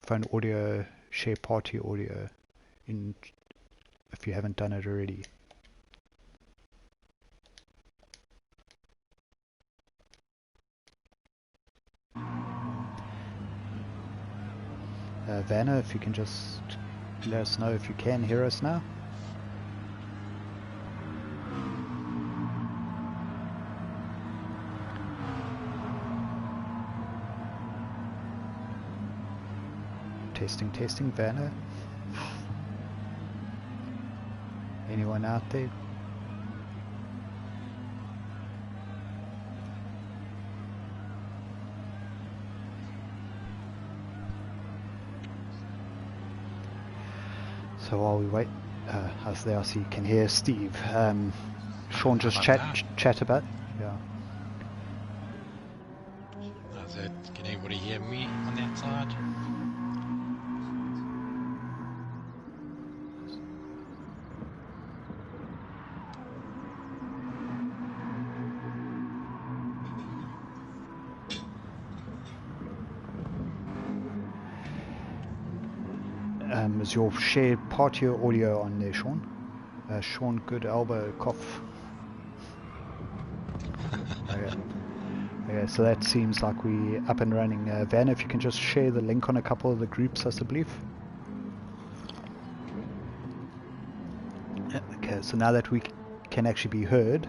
phone audio, share party audio, in if you haven't done it already. Vanna, if you can just let us know if you can hear us now. Testing, testing, Vanna. Anyone out there? So while we wait, as there I see, you can hear Steve. Sean, just chat about. Yeah. Can anybody hear me on that side? Is your shared party audio on there, Sean? Sean, good elbow cough. Okay, so that seems like we're up and running. Van, if you can just share the link on a couple of the groups, I believe. Okay, so now that we can actually be heard,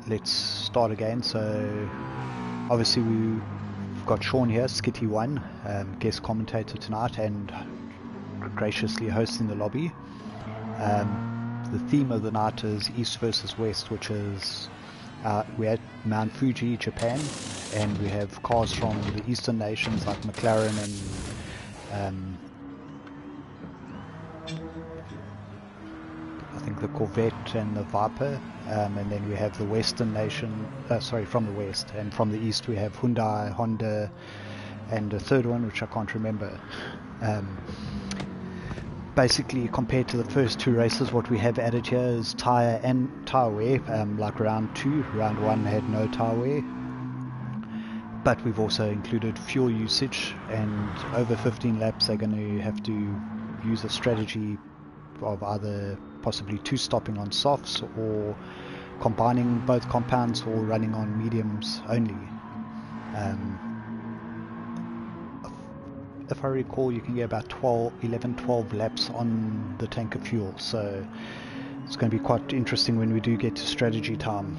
let's start again. So obviously we've got Sean here, Skitty1, guest commentator tonight and graciously hosting the lobby. The theme of the night is East versus West, which is we're at Mount Fuji, Japan, and we have cars from the eastern nations like McLaren and I think the Corvette and the Viper, and then we have the western nation, from the west, and from the east we have Hyundai, Honda, and a third one which I can't remember. Basically, compared to the first two races, what we have added here is tyre and tyre wear. Like round 2, round 1 had no tyre wear, but we've also included fuel usage, and over 15 laps they're going to have to use a strategy of either possibly 2-stopping on softs or combining both compounds or running on mediums only. If I recall, you can get about 11-12 laps on the tank of fuel, so it's going to be quite interesting when we do get to strategy time.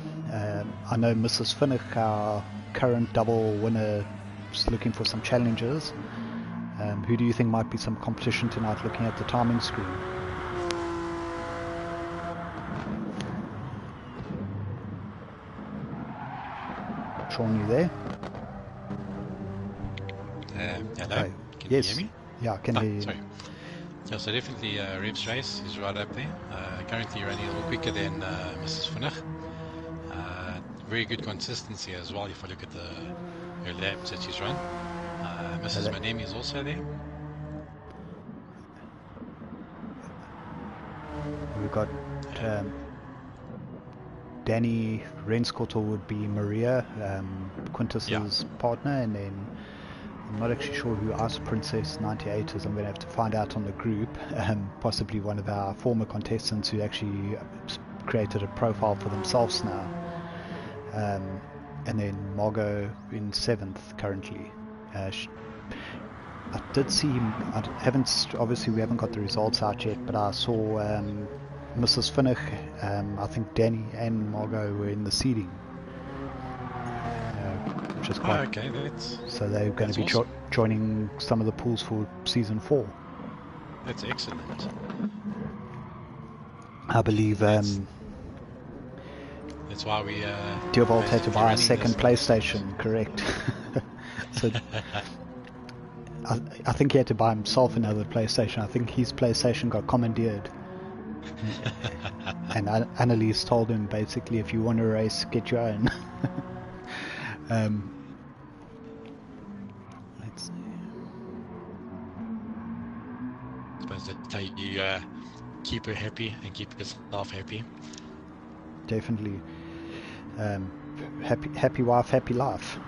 I know Mrs. Finnick, our current double winner, is looking for some challenges. Who do you think might be some competition tonight looking at the timing screen? Sean, you there? Hello? Hi. Can Yes. you hear me? Yeah, I can hear you. Sorry. Yeah, so definitely Rev's race is right up there. Currently running a little quicker than Mrs. Finnick. Very good consistency as well if I look at her laps that she's run. Mrs. Manemi is also there. We've got Danny Renskotter would be Maria, Quintus's partner, and then I'm not actually sure who Ice Princess 98 is. I'm going to have to find out on the group. Possibly one of our former contestants who actually created a profile for themselves now. And then Margot in 7th currently. I did see him. Obviously we haven't got the results out yet, but I saw Mrs. Finnick, I think Danny and Margot were in the seeding, which is quite okay. So they're going to be awesome. joining some of the pools for season 4. That's excellent. I believe that's why we Diovold had to buy a second PlayStation, correct? So I think he had to buy himself another PlayStation. I think his PlayStation got commandeered. And Annalise told him basically, if you want to race, get your own. Let's see. I suppose that's how you keep her happy and keep yourself happy. Definitely. Happy wife, happy life.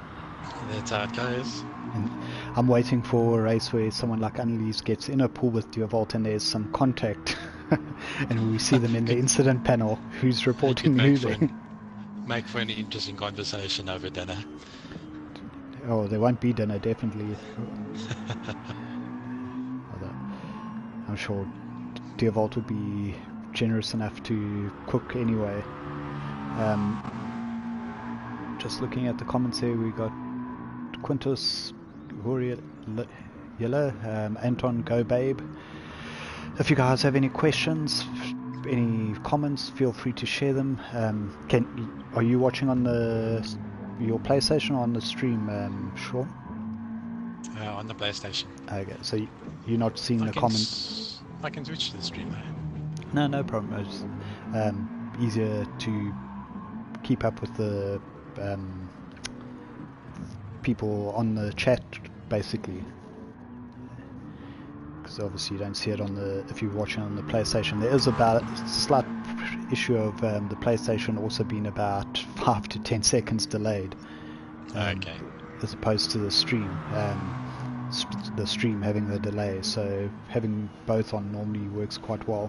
That's how it goes. And I'm waiting for a race where someone like Annelies gets in a pool with Dewalt and there's some contact and we see them in the incident panel, who's reporting who then. Make for an interesting conversation over dinner. Oh, there won't be dinner, definitely. I'm sure Dewalt would be generous enough to cook anyway. Just looking at the comments here, we got Quintus, Yella, Anton, Go Babe. If you guys have any questions, any comments, feel free to share them. Are you watching on your PlayStation or on the stream, Sean? On the PlayStation. Okay, so you're not seeing the comments? I can switch to the stream now. No problem. It's easier to keep up with the people on the chat, basically. Because obviously you don't see it on if you're watching on the PlayStation. There is about a slight issue of the PlayStation also being about 5 to 10 seconds delayed. Okay. As opposed to the stream. The stream having the delay, so having both on normally works quite well.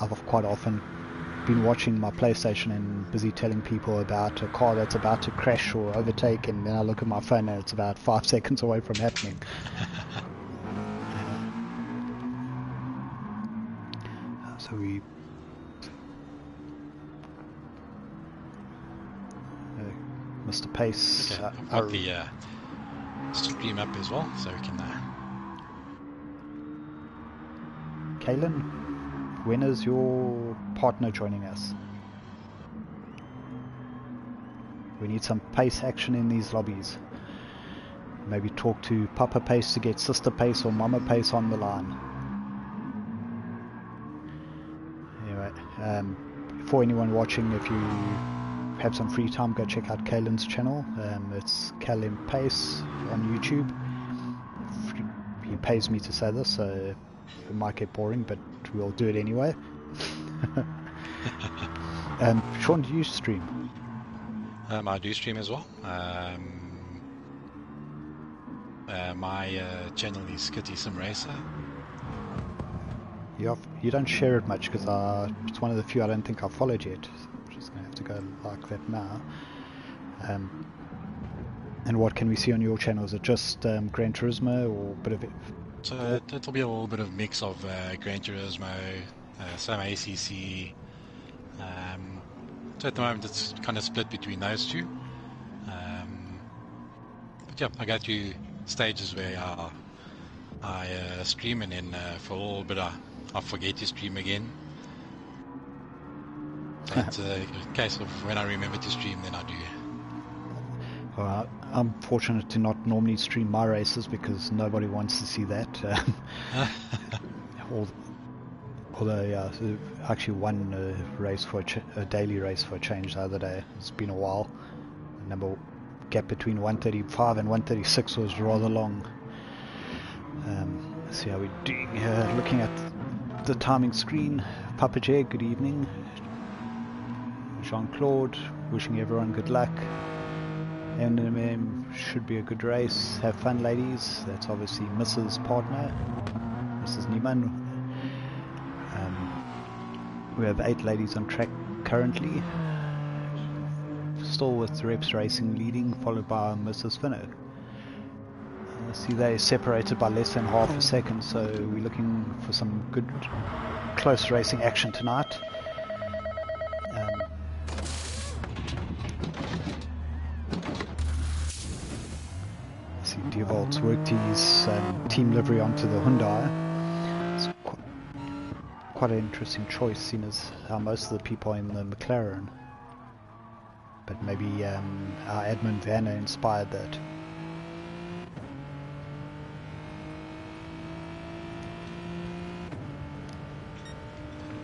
I've quite often been watching my PlayStation and busy telling people about a car that's about to crash or overtake, and then I look at my phone and it's about 5 seconds away from happening. So Mr. Pace. Okay, I've got the stream up as well, so we can. Kaylin, when is your partner joining us? We need some Pace action in these lobbies. Maybe talk to Papa Pace to get Sister Pace or Mama Pace on the line. Anyway, for anyone watching, if you have some free time, go check out Kaylin's channel. It's Kaylin Pace on YouTube. He pays me to say this, so it might get boring, but we'll do it anyway. Sean, do you stream? I do stream as well. My channel is Kitty Sim Racer. You don't share it much because it's one of the few I don't think I've followed yet. I'm just going to have to go like that now. And what can we see on your channel? Is it just Gran Turismo or a bit of it? So it'll be a little bit of mix of Gran Turismo, some ACC. So at the moment it's kind of split between those two. But yeah, I go through stages where I stream, and then for a little bit I forget to stream again. It's a case of when I remember to stream, then I do. I'm fortunate to not normally stream my races because nobody wants to see that. Although, yeah, I actually won a race for a daily race for a change the other day. It's been a while. The number gap between 135 and 136 was rather long. Let's see how we're doing here. Looking at the timing screen. Papa J, good evening. Jean-Claude, wishing everyone good luck. And should be a good race. Have fun, ladies. That's obviously Mrs. Partner, Mrs. Niemann. We have 8 ladies on track currently. Still with Reps Racing leading, followed by Mrs. Finnock. See, they're separated by less than half a second, so we're looking for some good close racing action tonight. See, Dewalt's worked his team livery onto the Hyundai. It's quite an interesting choice, seeing as how most of the people are in the McLaren. But maybe our admin Vanna inspired that.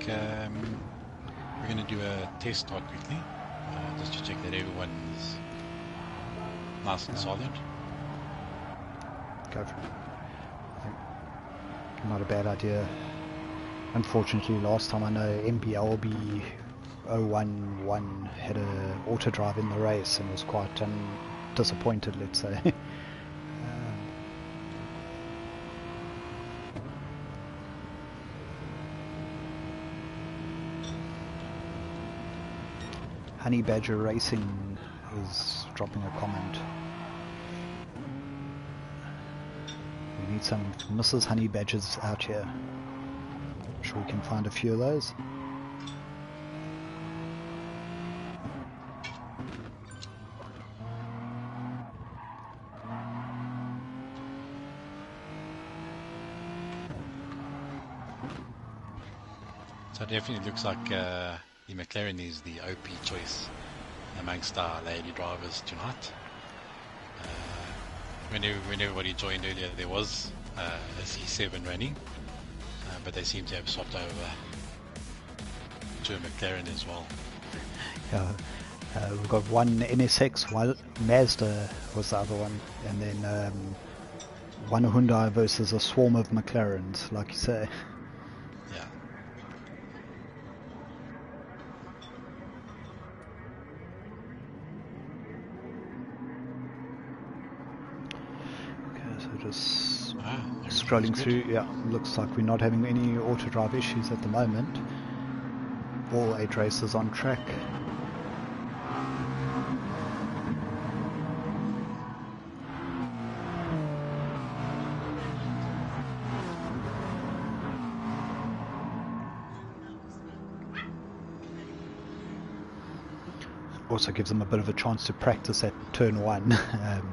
We're going to do a test start quickly, just to check that everyone's nice and solid. Go for it. Not a bad idea. Unfortunately, last time I know MBLB 011 had a auto drive in the race and was quite disappointed, let's say. Honey Badger Racing is dropping a comment. We need some Mrs. Honey Badgers out here. I'm sure we can find a few of those. So it definitely looks like the McLaren is the OP choice amongst our lady drivers tonight. When everybody joined earlier, there was a C7 running, but they seem to have swapped over to a McLaren as well. Yeah, we've got one NSX, one Mazda was the other one, and then one Hyundai versus a swarm of McLarens, like you say. Yeah. So just scrolling through, yeah, looks like we're not having any auto drive issues at the moment. All 8 races on track. Also gives them a bit of a chance to practice at turn 1,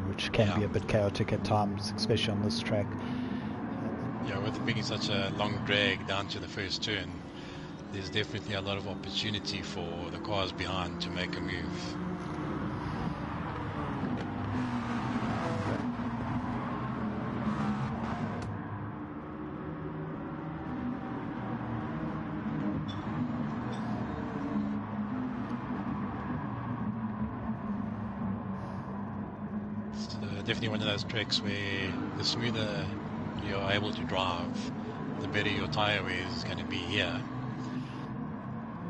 which can be a bit chaotic at times, especially on this track. Yeah, with it being such a long drag down to the first turn, there's definitely a lot of opportunity for the cars behind to make a move. Definitely one of those tracks where the smoother you're able to drive, the better your tyre wear is going to be here.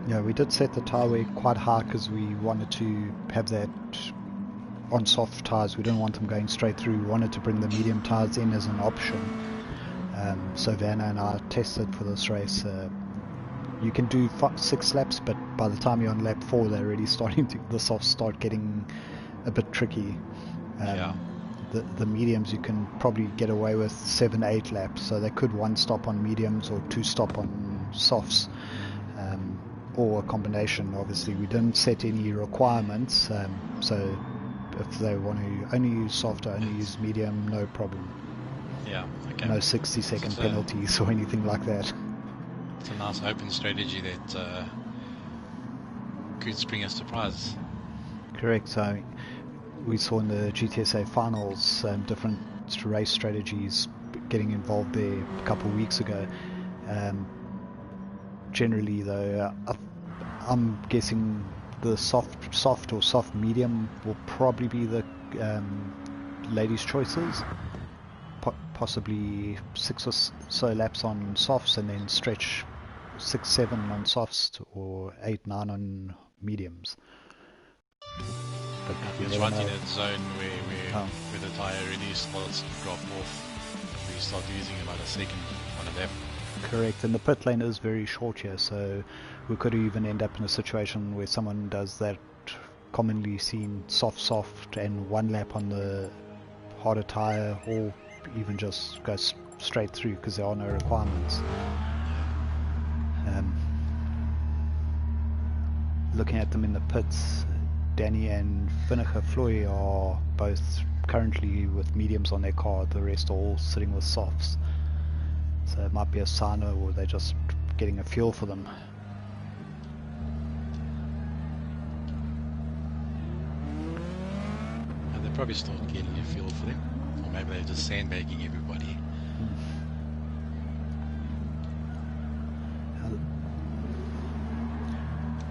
Yeah, we did set the tyre wear quite high because we wanted to have that on soft tyres. We didn't want them going straight through. We wanted to bring the medium tyres in as an option. So Vanna and I tested for this race. You can do 6 laps, but by the time you're on lap 4, they're already starting to, the softs start getting a bit tricky. The mediums you can probably get away with 7-8 laps, so they could 1 stop on mediums or 2 stop on softs, or a combination. Obviously we didn't set any requirements, so if they want to only use soft or only use medium, no problem. Yeah, okay. No 60-second penalties or anything like that. It's a nice open strategy that could spring a surprise. Correct. So we saw in the GTSSA finals different race strategies getting involved there a couple of weeks ago. Generally though, I'm guessing the soft or soft medium will probably be the ladies' choices. Possibly 6 or so laps on softs and then stretch 6-7 on softs or 8-9 on mediums. But it's right in that zone where the tyre really starts to drop off. We start losing about a second on a lap. Correct, and the pit lane is very short here, so we could even end up in a situation where someone does that commonly seen soft and 1 lap on the harder tyre, or even just go straight through because there are no requirements. Looking at them in the pits, Danny and Vinegar Floy are both currently with mediums on their car. The rest are all sitting with softs. So it might be a sign, or they're just getting a feel for them. And they're probably still getting a feel for them. Or maybe they're just sandbagging everybody.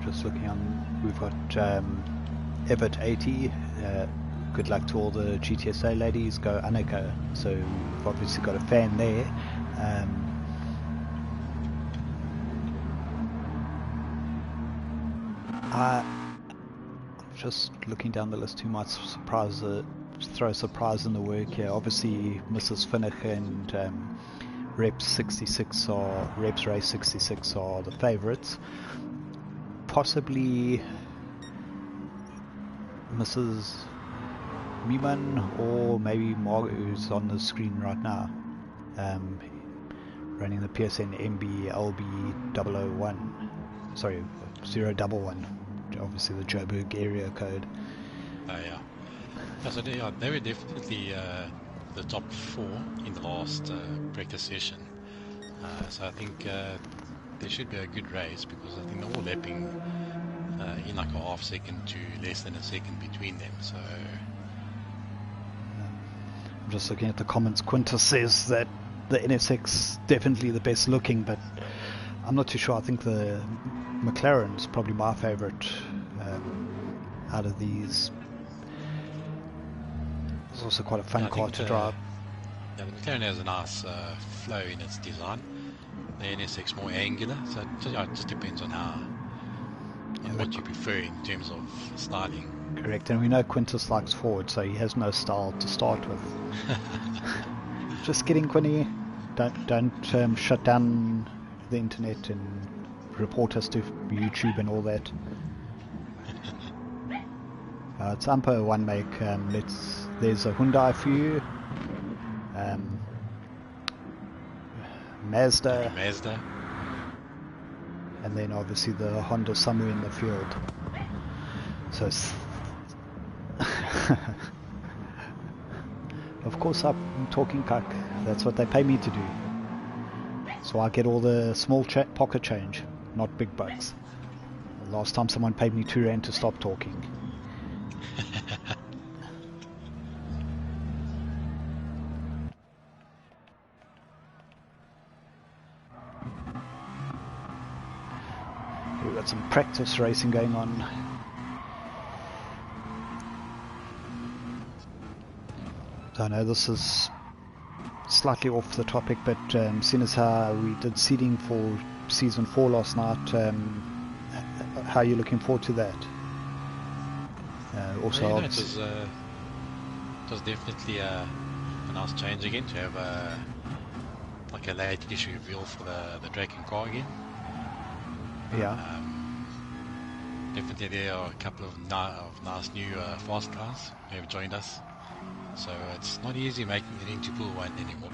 Just looking on, we've got Everett 80. Good luck to all the GTSSA ladies. Go Annika. So we've obviously got a fan there. I'm just looking down the list, who might throw a surprise in the work here. Obviously, Mrs. Finnick and Reps 66 or Reps Race 66 are the favourites. Possibly Mrs. Miman or maybe Margaret, who's on the screen right now, running the PSN MB LB 001. Sorry, 011. Obviously the Joburg area code. Yeah. So they were definitely the top 4 in the last practice session. So I think there should be a good race, because I think they're all lapping in like a half second to less than a second between them. So I'm just looking at the comments. Quintus says that the NSX definitely the best looking, but I'm not too sure. I think the McLaren's probably my favourite out of these. It's also quite a fun car to drive. Yeah, the McLaren has a nice flow in its design. The NSX more angular, so it just depends on what you prefer in terms of styling. Correct, and we know Quintus likes Ford, so he has no style to start with. Just kidding, Quinny. Don't shut down the internet and report us to YouTube and all that. It's Ampo one make. There's a Hyundai for you. Mazda. And then obviously the Honda somewhere in the field. So of course I'm talking cuck. That's what they pay me to do. So I get all the small pocket change, not big bucks. Last time someone paid me £2 to stop talking. We've got some practice racing going on. So I know this is slightly off the topic, but seeing as how we did seeding for season 4 last night, how are you looking forward to that? Also, well, it was definitely a nice change again to have like a late issue reveal for the drag and car again. Yeah. Definitely there are a couple of nice new fast cars who have joined us. So it's not easy making it into Pool 1 anymore.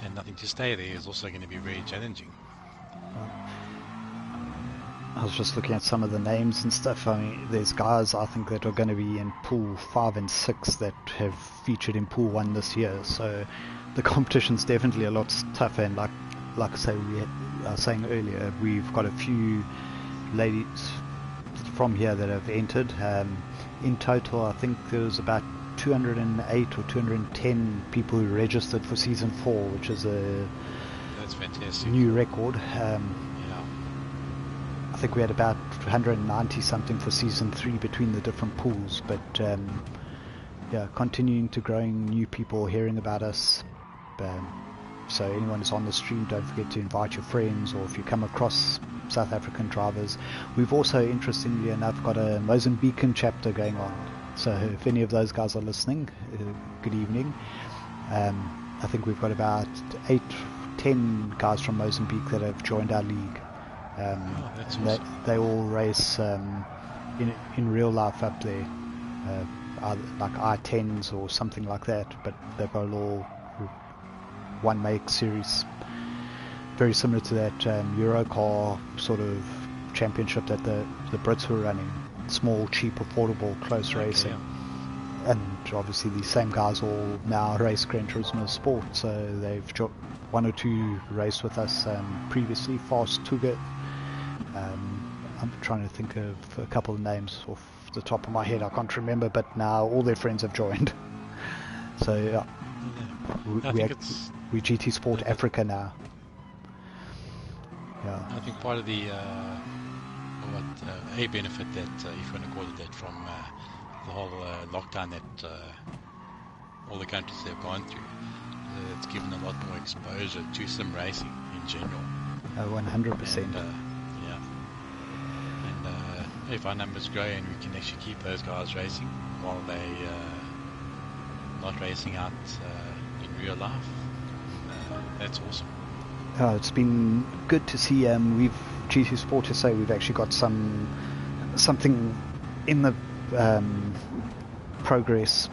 And nothing to stay there is also going to be very challenging. I was just looking at some of the names and stuff. I mean, there's guys I think that are going to be in Pool 5 and 6 that have featured in Pool 1 this year. So the competition's definitely a lot tougher. And like I say, we were saying earlier, we've got a few ladies from here that have entered. In total, I think there was about 208 or 210 people who registered for season 4, which is that's fantastic. New record. I think we had about 190 something for season 3 between the different pools, but yeah, continuing to growing new people hearing about us. So anyone who's on the stream, don't forget to invite your friends, or if you come across South African drivers. We've also, interestingly enough, got a Mozambican chapter going on. So if any of those guys are listening, good evening. I think we've got about 8-10 guys from Mozambique that have joined our league. That's awesome. They all race in real life up there, like I-10s or something like that, but they've got a little one make series very similar to that Eurocar sort of championship that the Brits were running. Small, cheap, affordable, close racing. Yeah. And obviously these same guys all now race Gran Turismo Sport, so they've one or two raced with us previously. Fast Tuga. I'm trying to think of a couple of names off the top of my head. I can't remember, but now all their friends have joined. So yeah, we GT Sport Africa now. Yeah. I think part of the a benefit that, if you want to call it that, from the whole lockdown that all the countries have gone through, it's given a lot more exposure to sim racing in general. 100%. if our numbers grow and we can actually keep those guys racing while they not racing out in real life, that's awesome. It's been good to see. We've GT Sport SA. We've actually got something in the progress,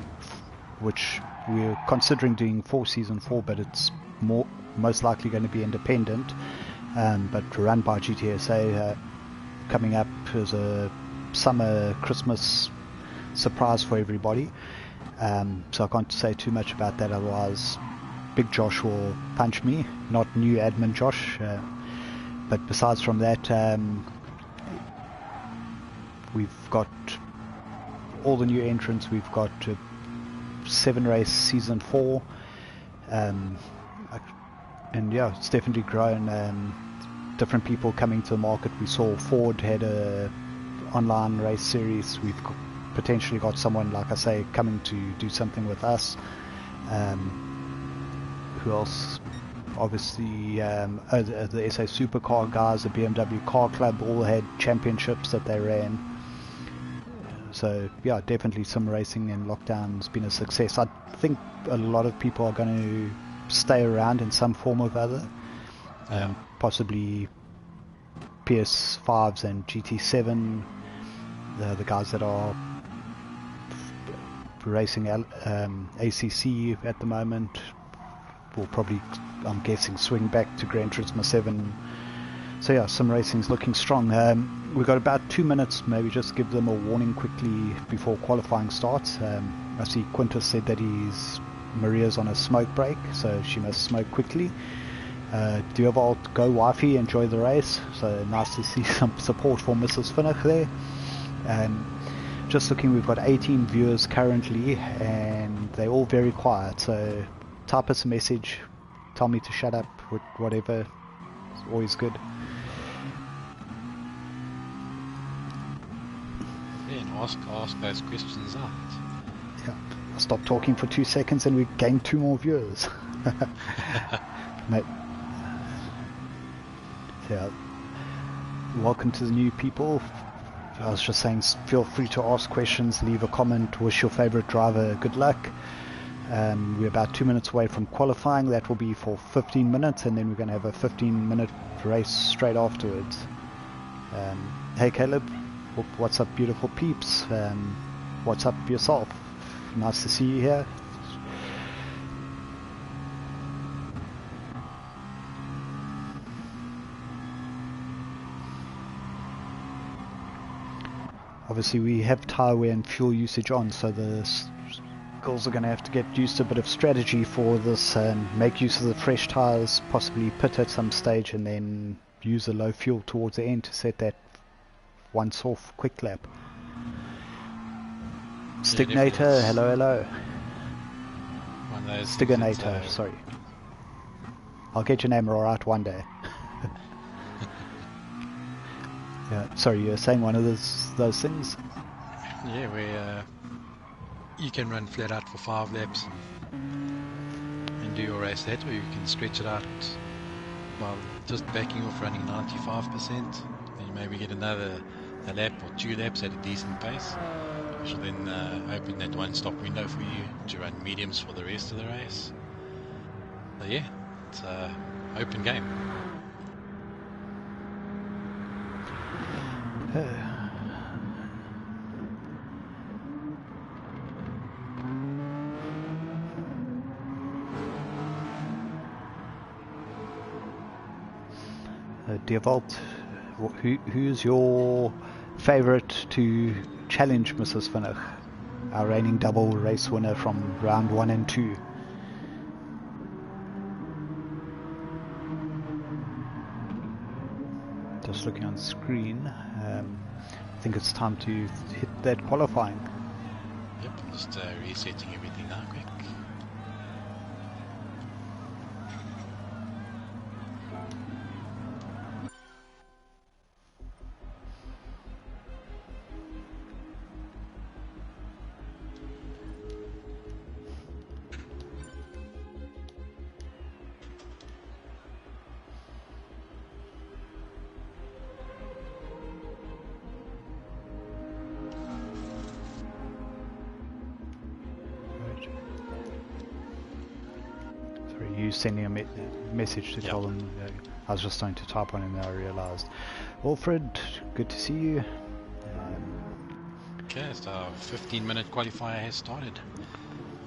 which we're considering doing for season 4, but it's most likely going to be independent, but run by GTSA. Coming up as a summer Christmas surprise for everybody. So I can't say too much about that, otherwise Big Josh will punch me, not new admin Josh. But besides from that, we've got all the new entrants. We've got 7 race season 4, and yeah, it's definitely grown. Different people coming to the market. We saw Ford had a online race series. We've potentially got someone, like I say, coming to do something with us. Who else? Obviously, the SA Supercar guys, the BMW Car Club, all had championships that they ran. So yeah, definitely some racing in lockdown's been a success. I think a lot of people are going to stay around in some form or other. Possibly PS5s and GT7, the guys that are racing ACC at the moment will probably, I'm guessing, swing back to Gran Turismo 7. So yeah, some racing's looking strong. We've got about 2 minutes, maybe just give them a warning quickly before qualifying starts. I see Quintus said that Maria's on a smoke break, so she must smoke quickly. Duovolt, go wifey, enjoy the race. So nice to see some support for Mrs. Finnick there. Just looking, we've got 18 viewers currently, and they're all very quiet. So type us a message, tell me to shut up, whatever. It's always good. Yeah, and ask those questions out. Yeah, I stopped talking for 2 seconds and we gained 2 more viewers. Mate. Yeah, welcome to the new people. I was just saying, feel free to ask questions, leave a comment, wish your favorite driver good luck. We're about 2 minutes away from qualifying. That will be for 15 minutes, and then we're going to have a 15-minute race straight afterwards. Hey Caleb, what's up beautiful peeps? What's up yourself? Nice to see you here. Obviously we have tyre wear and fuel usage on, so the girls are going to have to get used to a bit of strategy for this and make use of the fresh tyres, possibly pit at some stage and then use the low fuel towards the end to set that once off quick lap. Stignator, hello. Stignator, sorry. I'll get your name all right one day. Yeah, sorry, you were saying one of those things? Yeah, where you can run flat out for 5 laps and do your race that, or you can stretch it out while just backing off running 95%, and you maybe get a lap or 2 laps at a decent pace, which will then open that one stop window for you to run mediums for the rest of the race. So yeah, it's an open game. Dear Vault, who's your favourite to challenge Mrs. Finnick, our reigning double race winner from round 1 and 2? Just looking on screen, I think it's time to hit that qualifying. Yep, I'm just resetting everything now quick. sending a message to tell them. I was just starting to type one and then I realized. Wilfred, good to see you. Okay, so our 15-minute qualifier has started.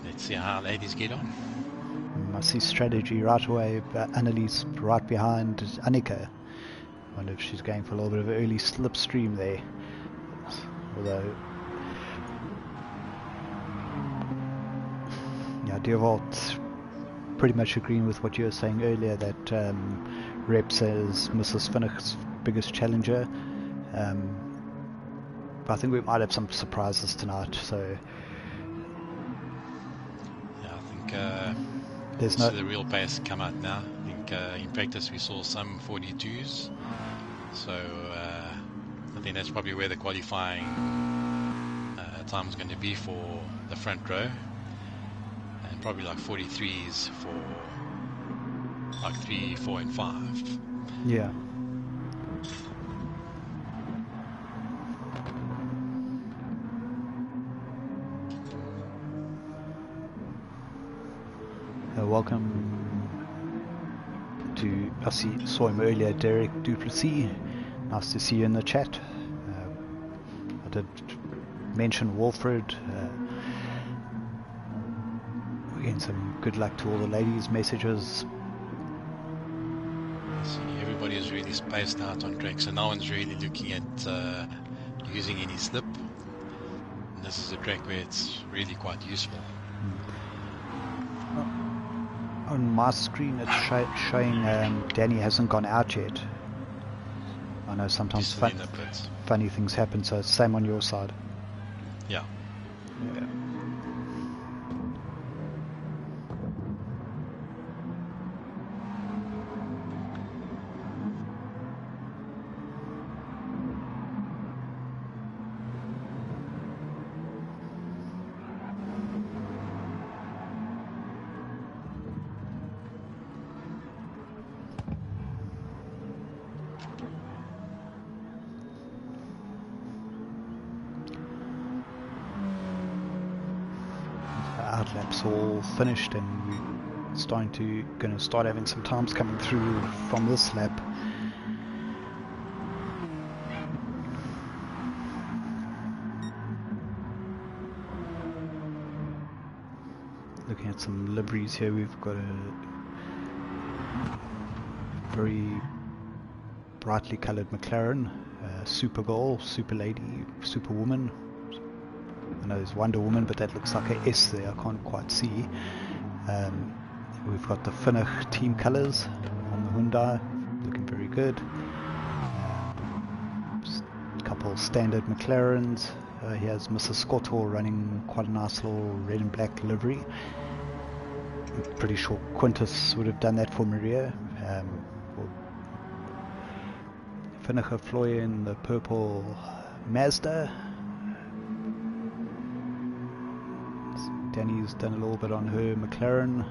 Let's see how ladies get on. I see strategy right away, but Annalise right behind Annika. I wonder if she's going for a little bit of an early slipstream there. Although, yeah, Deervolt, pretty much agreeing with what you were saying earlier, that Reps is Mrs. Finnick's biggest challenger. But I think we might have some surprises tonight, so yeah, I think there's no. The real pace come out now. I think in practice we saw some 42s, so I think that's probably where the qualifying time is going to be for the front row, and probably like 43s for like 3, 4, and 5. Yeah. Welcome to, saw him earlier, Derek Duplessis. Nice to see you in the chat. I did mention Wilfred. Again, some good luck to all the ladies' messages. See, everybody is really spaced out on track, so no one's really looking at using any slip. And this is a track where it's really quite useful. On my screen it's showing Danny hasn't gone out yet. I know sometimes funny things happen, so same on your side. Yeah. Outlaps all finished, and we're going to start having some times coming through from this lap. Looking at some liveries here, we've got a very brightly coloured McLaren, Super Girl, Super Lady, Superwoman. I know there's Wonder Woman, but that looks like a S there, I can't quite see. We've got the Finnick team colours on the Hyundai, looking very good. A couple standard McLarens. Here's Mrs. Scotto running quite a nice little red and black livery. I'm pretty sure Quintus would have done that for Maria. Finnick Floy in the purple Mazda. Danny's done a little bit on her McLaren.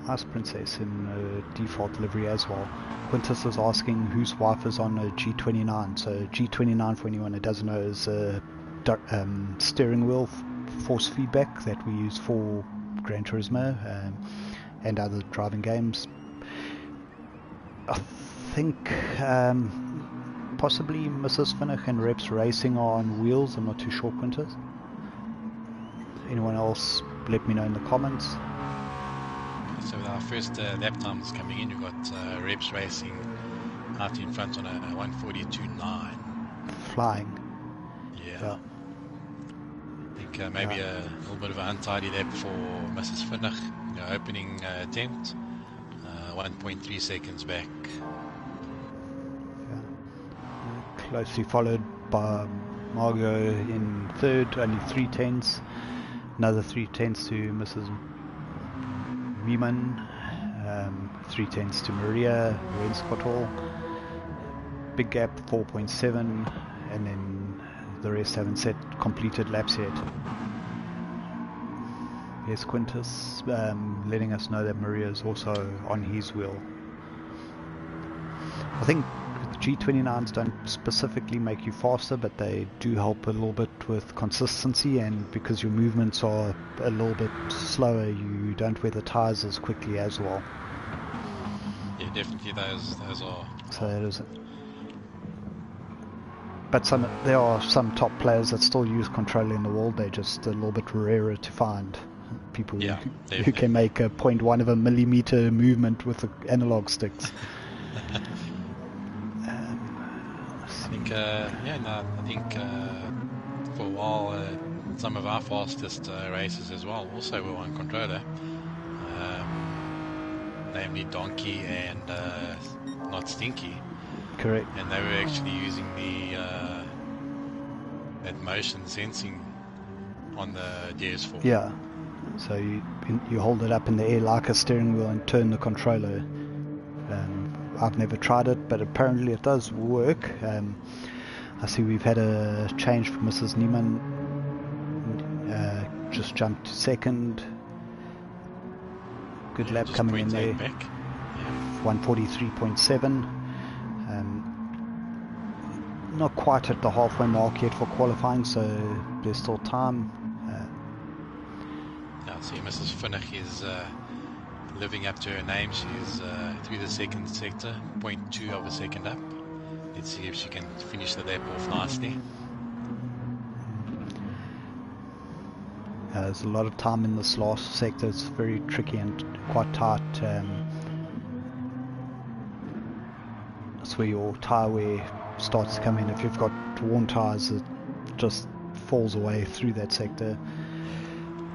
Ice Princess in a default livery as well. Quintus is asking whose wife is on a G29. So G29, for anyone who doesn't know, is a steering wheel force feedback that we use for Gran Turismo and other driving games. I think possibly Mrs. Finnick and Reps Racing are on wheels. I'm not too sure, Quintus. Anyone else, let me know in the comments. So with our first lap times coming in, we've got Reps Racing out in front on a 1:42.9. Flying. Yeah. I think maybe a little bit of an untidy lap for Mrs. Finnick. Opening attempt, 1.3 seconds back. Closely followed by Margot in third, only 3/10. Another 3/10 to Mrs. Mieman, 3/10 to Maria Renskottel. Big gap, 4.7, and then the rest haven't set completed laps yet. Yes, Quintus letting us know that Maria is also on his wheel. I think G29s don't specifically make you faster, but they do help a little bit with consistency, and because your movements are a little bit slower, you don't wear the tires as quickly as well. Yeah, definitely those are. So it is. But there are some top players that still use controller in the world. They're just a little bit rarer to find. People who can make a 0.1 of a millimeter movement with the analog sticks. I think for a while some of our fastest races as well also were on controller, namely Donkey and Not Stinky. Correct. And they were actually using that motion sensing on the DS4. Yeah. So you hold it up in the air like a steering wheel and turn the controller. I've never tried it, but apparently it does work. I see we've had a change for Mrs. Niemann. Just jumped to second. Good lap coming in there. Back. Yeah. 143.7. Not quite at the halfway mark yet for qualifying, so there's still time. I see Mrs. Vinnig is living up to her name. She's through the second sector, 0.2 of a second up. Let's see if she can finish the lap off nicely. There's a lot of time in this last sector. It's very tricky and quite tight. That's where your tyre wear starts to come in. If you've got worn tyres, it just falls away through that sector.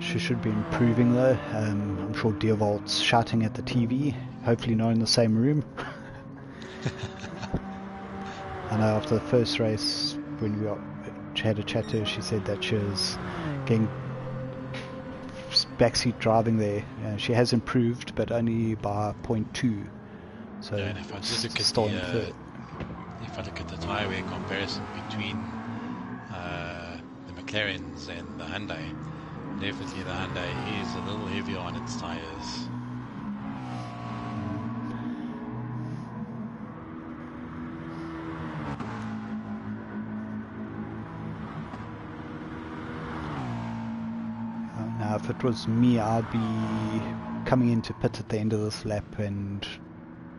She should be improving though. I'm sure Deerwald's shouting at the TV, hopefully not in the same room. I know after the first race, when we had a chat to her, she said that she was getting backseat driving there. She has improved, but only by 0.2. So yeah, and if I just look at if I look at the tyre wear comparison between the McLarens and the Hyundai, definitely the Hyundai is a little heavier on its tyres. Now, if it was me, I'd be coming into pit at the end of this lap and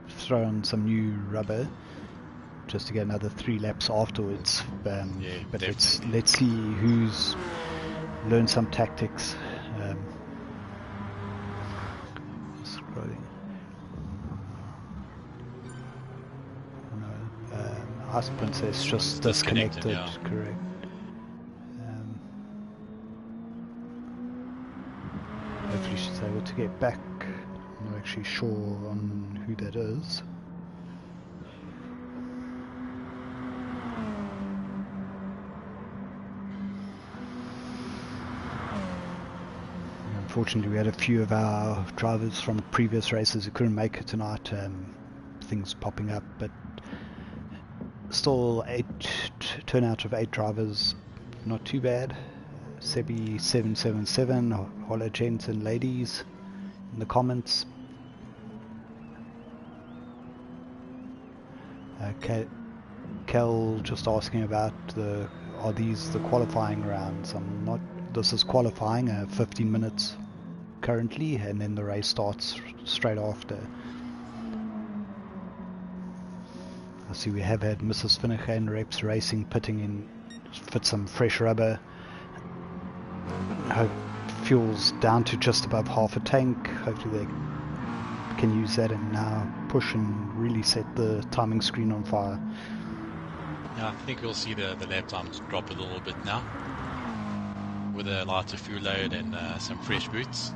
throw on some new rubber just to get another 3 laps afterwards. But let's see who's learned some tactics. Scrolling. No, Ice Princess just disconnected. Yeah. Correct. Hopefully she's able to get back. I'm not actually sure on who that is. Unfortunately, we had a few of our drivers from previous races who couldn't make it tonight. Things popping up, but still turnout of 8 drivers, not too bad. Sebi 777, Holla Gents and Ladies in the comments. Kel just asking about are these the qualifying rounds? I'm not. This is qualifying, 15 minutes currently, and then the race starts straight after. I see we have had Mrs. Vinnig and Reps Racing pitting in, fit some fresh rubber. Hope fuel's down to just above half a tank. Hopefully they can use that and now push and really set the timing screen on fire. Yeah, I think we'll see the lap times drop a little bit now with a lighter fuel load and some fresh boots.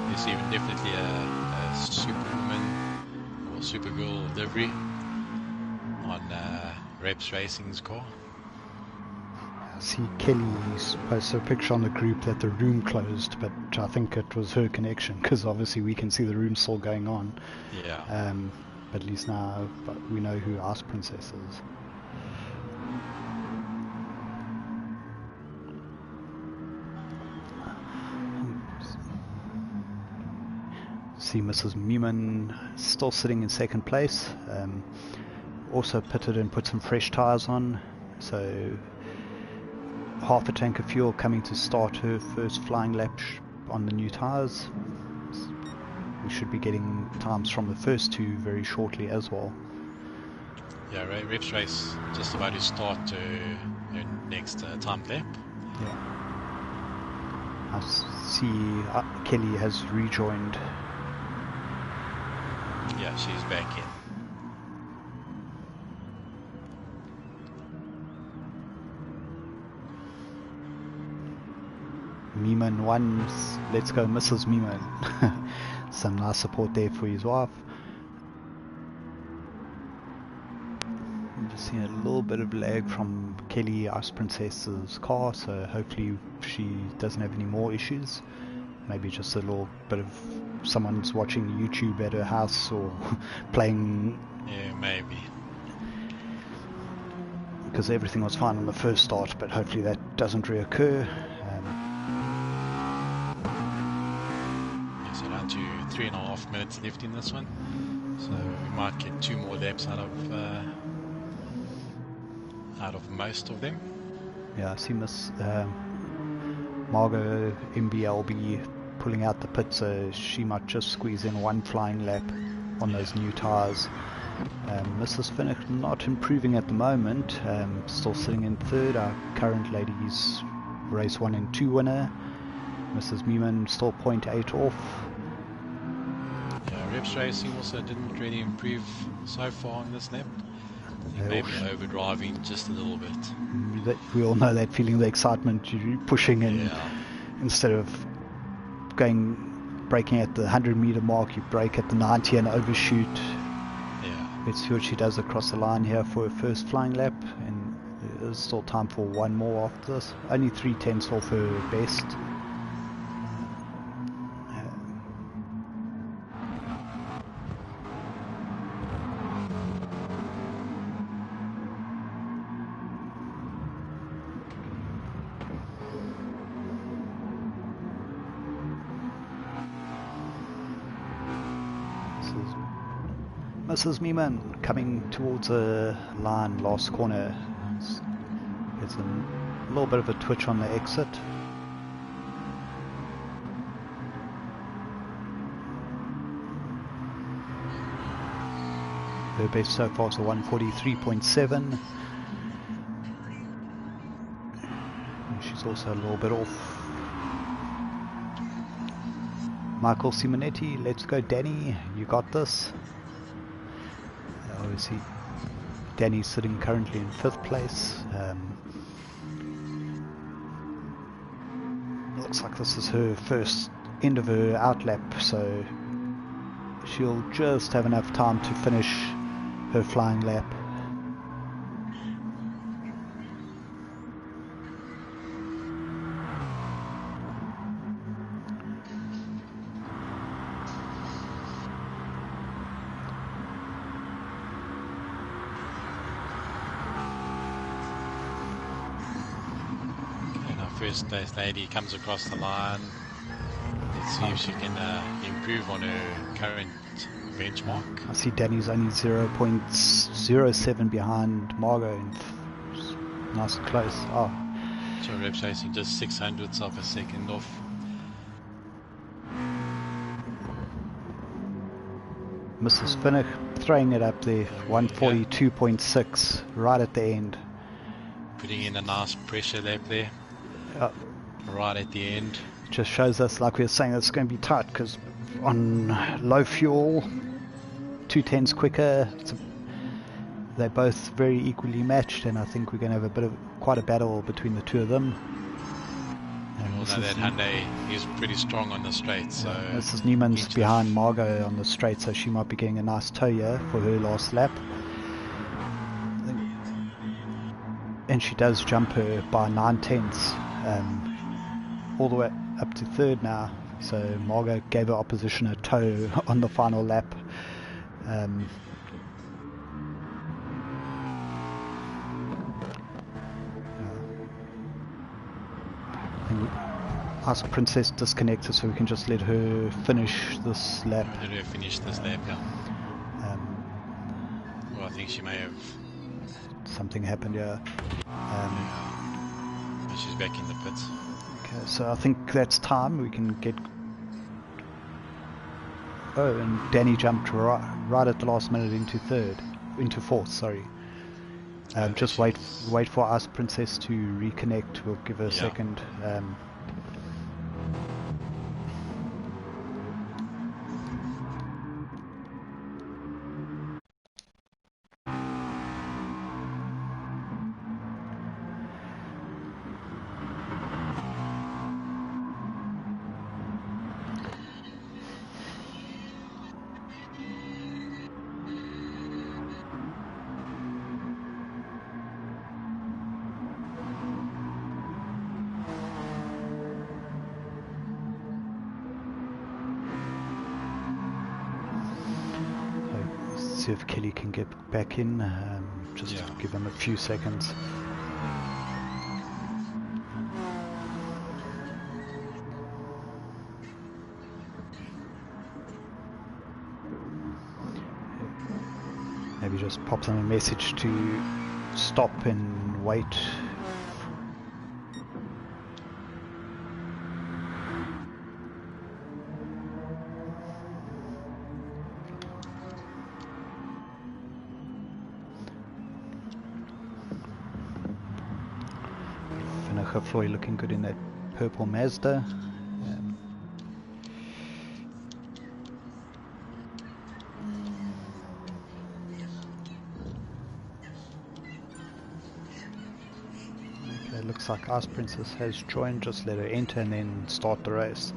There's even definitely a Superwoman or Supergirl livery on Reps Racing's car. I see Kelly's posted a picture on the group that the room closed, but I think it was her connection, because obviously we can see the room still going on. Yeah. But at least now we know who Ice Princess is. see Mrs. Meumann still sitting in second place. Also pitted and put some fresh tyres on, so half a tank of fuel coming to start her first flying lap on the new tyres. We should be getting times from the first two very shortly as well. Yeah, Rep's race just about to start her next time lap. Yeah. I see Kelly has rejoined. Yeah, she's back in. Meumann won. Let's go Mrs. Meumann. Some nice support there for his wife. I'm just seeing a little bit of lag from Kelly, Ice Princess's car, so hopefully she doesn't have any more issues. Maybe just a little bit of someone's watching YouTube at her house or playing. Yeah, maybe. Because everything was fine on the first start, but hopefully that doesn't reoccur. So down to 3.5 minutes left in this one. So we might get 2 more laps out of most of them. Yeah, I see Miss Margot MBLB pulling out the pit, so she might just squeeze in 1 flying lap on those new tyres. Mrs. Finnick not improving at the moment, still sitting in third. Our current ladies race 1 and 2 winner. Mrs. Meumann still 0.8 off. Yeah, Reps Racing also didn't really improve so far on this lap. Maybe overdriving just a little bit. We all know that feeling, the excitement, you're pushing in instead of braking at the 100-meter mark, you brake at the 90 and overshoot. Yeah. Let's see what she does across the line here for her first flying lap, and there's still time for 1 more after this. Only 3/10 off her best. Mrs. Meumann coming towards a line, last corner. There's a little bit of a twitch on the exit. Her best so far is a 143.7. She's also a little bit off. Michael Simonetti, let's go Danny, you got this. Obviously Danny's sitting currently in 5th place. Looks like this is her first end of her outlap, so she'll just have enough time to finish her flying lap. First place lady comes across the line. Let's see if she can improve on her current benchmark. I see Danny's only 0.07 behind Margot. Nice and close. Oh. So Reps Racing just 600ths of a second off. Mrs. Finnick throwing it up there. 142.6 right at the end. Putting in a nice pressure lap there. Right at the end. Just shows us, like we were saying, it's going to be tight because on low fuel, 2/10 quicker. They're both very equally matched, and I think we're going to have quite a battle between the two of them. And although that Hyundai is pretty strong on the straight, so Mrs. Newman's behind Margot on the straight, so she might be getting a nice tow here for her last lap. And she does jump her by 9/10. All the way up to 3rd now, so Margot gave her opposition a tow on the final lap. ask Princess disconnected so we can just let her finish this lap. Let her finish this lap, yeah. Well, I think she may have... Something happened, yeah. But she's back in the pits. Okay, so I think that's time. We can get... Oh, and Danny jumped right at the last minute into fourth, sorry. Just wait for us, Princess, to reconnect. We'll give her a second. See if Kelly can get back in, just give him a few seconds. Maybe just pop them a message to stop and wait. Floyd looking good in that purple Mazda. Okay, looks like Ice Princess has joined. Just let her enter and then start the race.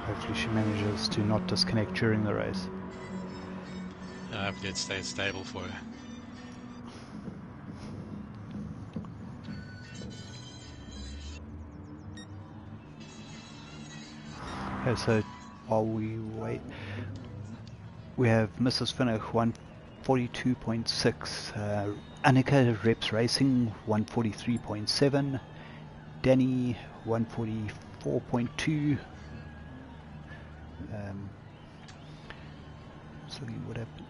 Hopefully she manages to not disconnect during the race. Hopefully it stays stable for her. Okay, so while we wait, we have Mrs. Finnick 142.6, Annika Reps Racing 143.7, Danny 144.2. So what happened?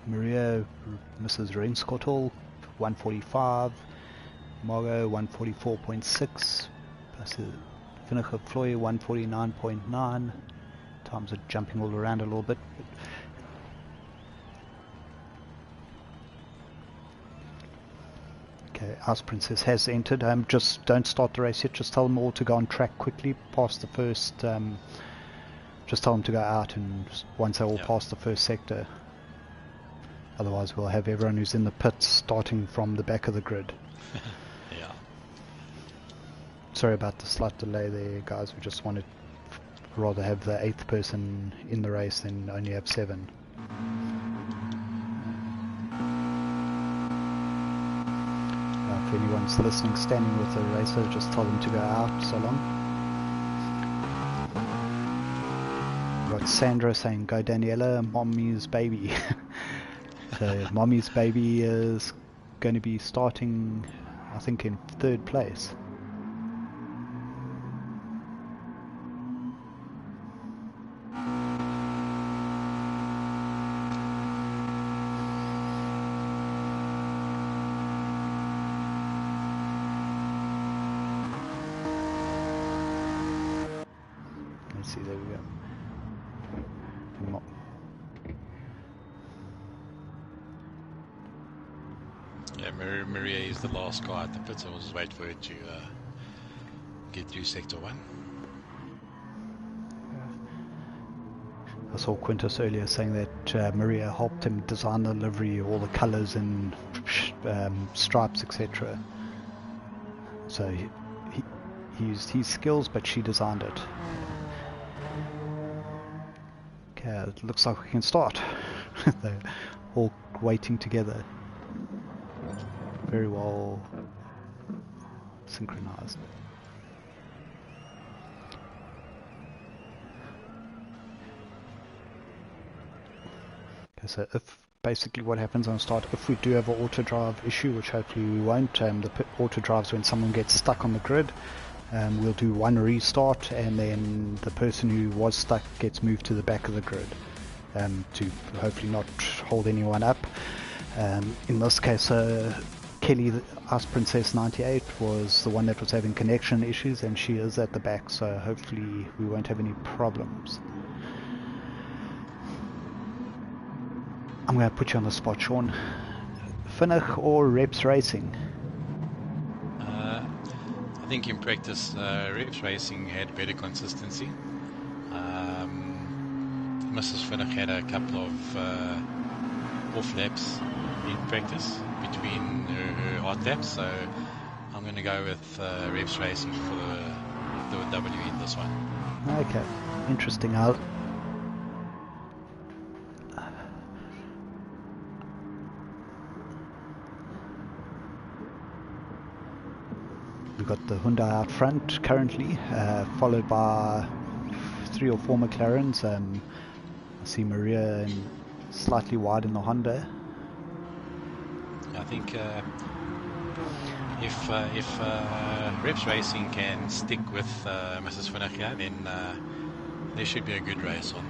Maria, Mrs. Renskottel 145, Margot 144.6, Finnick Floy 149.9. Times are jumping all around a little bit. Okay, Ice Princess has entered. Just don't start the race yet. Just tell them all to go on track quickly past the first. Just tell them to go out, and once they all pass the first sector. Otherwise, we'll have everyone who's in the pits starting from the back of the grid. Yeah. Sorry about the slight delay there, guys. We just wanted rather have the 8th person in the race than only have 7. If anyone's listening, standing with a racer, just tell them to go out. So long. We've got Sandra saying, "Go Daniela, mommy's baby." So mommy's baby is going to be starting, I think, in 3rd place. Let's see, there we go. Yeah, Maria is the last car at the pits. I'll just wait for her to get through sector 1. I saw Quintus earlier saying that Maria helped him design the livery, all the colours and stripes, etc. So he used his skills, but she designed it. Okay, it looks like we can start. They're all waiting together. Very well synchronized. Okay, so if basically what happens on start, if we do have an auto drive issue, which hopefully we won't, the auto drives when someone gets stuck on the grid. We'll do one restart, and then the person who was stuck gets moved to the back of the grid to hopefully not hold anyone up. In this case, Kelly, the Ice Princess 98, was the one that was having connection issues, and she is at the back, so hopefully we won't have any problems. I'm going to put you on the spot, Sean. Finnick or Reps Racing? I think in practice, Reps Racing had better consistency. Mrs. Finnick had a couple of off laps in practice between her hot laps, so I'm going to go with Reps Racing for the W in this one. Okay, interesting. We've got the Hyundai out front currently, followed by 3 or 4 McLarens. I see Maria slightly wide in the Honda. I think if Reps Racing can stick with Mrs. Finnick here, then there should be a good race on.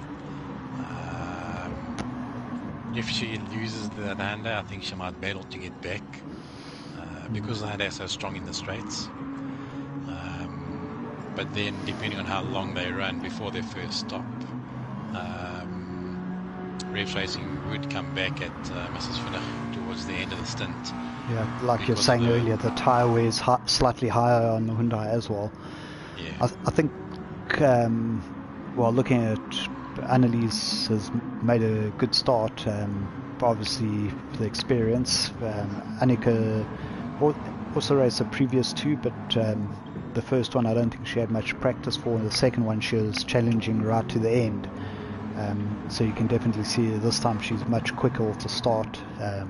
If she loses the Honda, I think she might battle to get back because the Honda is so strong in the straights. But then, depending on how long they run before their first stop, Reps Racing would come back at Mrs. Finnick towards the end of the stint. Yeah, like you're saying earlier, the tyre wear is slightly higher on the Hyundai as well. Yeah. I think, well, looking at Annelies has made a good start. Obviously, the experience. Annika also raced the previous 2, but the first one I don't think she had much practice for. The second one she was challenging right to the end. So you can definitely see this time she's much quicker off the start. Then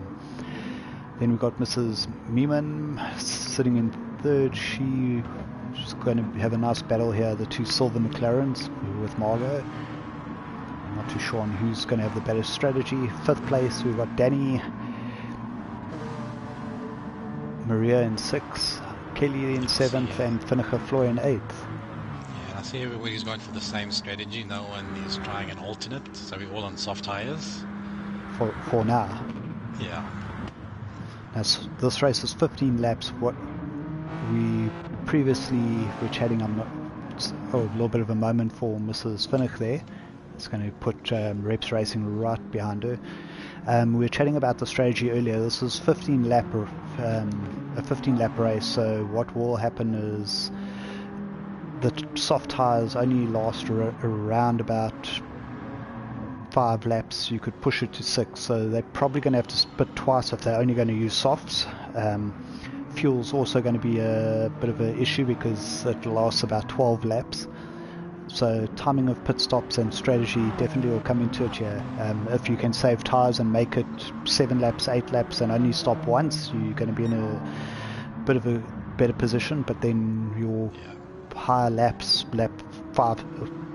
we've got Mrs. Meeman sitting in third. She's going to have a nice battle here, the 2 silver McLarens with Margot. I'm not too sure on who's going to have the better strategy. Fifth place we've got Danny, Maria in 6th, Kelly in 7th, and Finnick Floy in 8th. Yeah, I see everybody's going for the same strategy. No one is trying an alternate, so we're all on soft tires. For now. Yeah. Now, this race is 15 laps. What we previously were chatting, a little bit of a moment for Mrs. Finnick there. It's going to put Reps Racing right behind her. We were chatting about the strategy earlier. This is a 15 lap race, so what will happen is the soft tires only last around about 5 laps. You could push it to 6, so they're probably going to have to split twice if they're only going to use softs. Fuel's also going to be a bit of an issue because it lasts about 12 laps. So timing of pit stops and strategy definitely will come into it here. If you can save tires and make it 7 laps, 8 laps and only stop once, you're going to be in a bit of a better position. But then your higher laps, lap 5,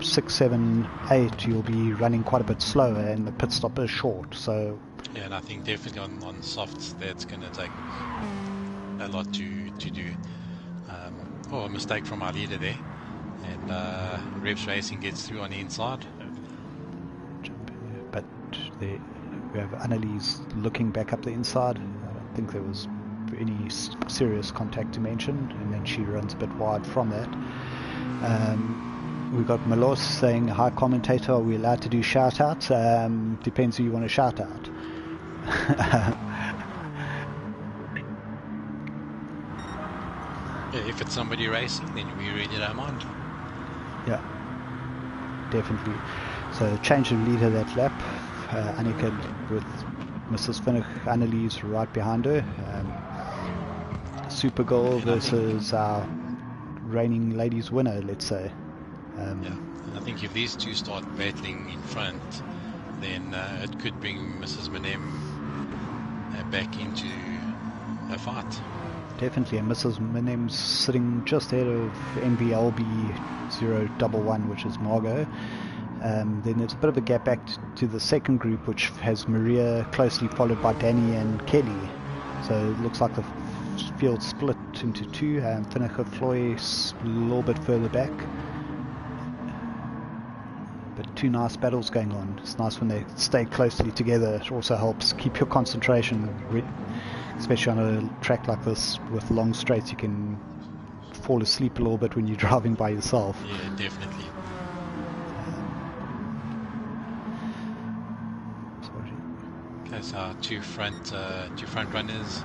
6, 7, 8, you'll be running quite a bit slower and the pit stop is short. So yeah, and I think definitely on softs that's going to take a lot to do. A mistake from our leader there. And Reps Racing gets through on the inside. But we have Annelies looking back up the inside. I don't think there was any serious contact to mention, and then she runs a bit wide from that. We've got Melos saying, "Hi commentator, are we allowed to do shout outs?" Depends who you want to shout out. If it's somebody racing, then we really don't mind. Yeah, definitely. So change of leader that lap. Annika with Mrs. Finnick, Annelies right behind her. Super Girl versus our reigning ladies winner, let's say. And I think if these two start battling in front, then it could bring Mrs. Menem back into a fight. Definitely, and Mrs. Menem's sitting just ahead of NBLB 011, which is Margot. Then there's a bit of a gap back to the second group, which has Maria closely followed by Danny and Kelly. So it looks like the field split into two. Finnicher Floy a little bit further back. But two nice battles going on. It's nice when they stay closely together. It also helps keep your concentration, especially on a track like this with long straights. You can fall asleep a little bit when you're driving by yourself. Yeah, definitely. Okay, so our two front runners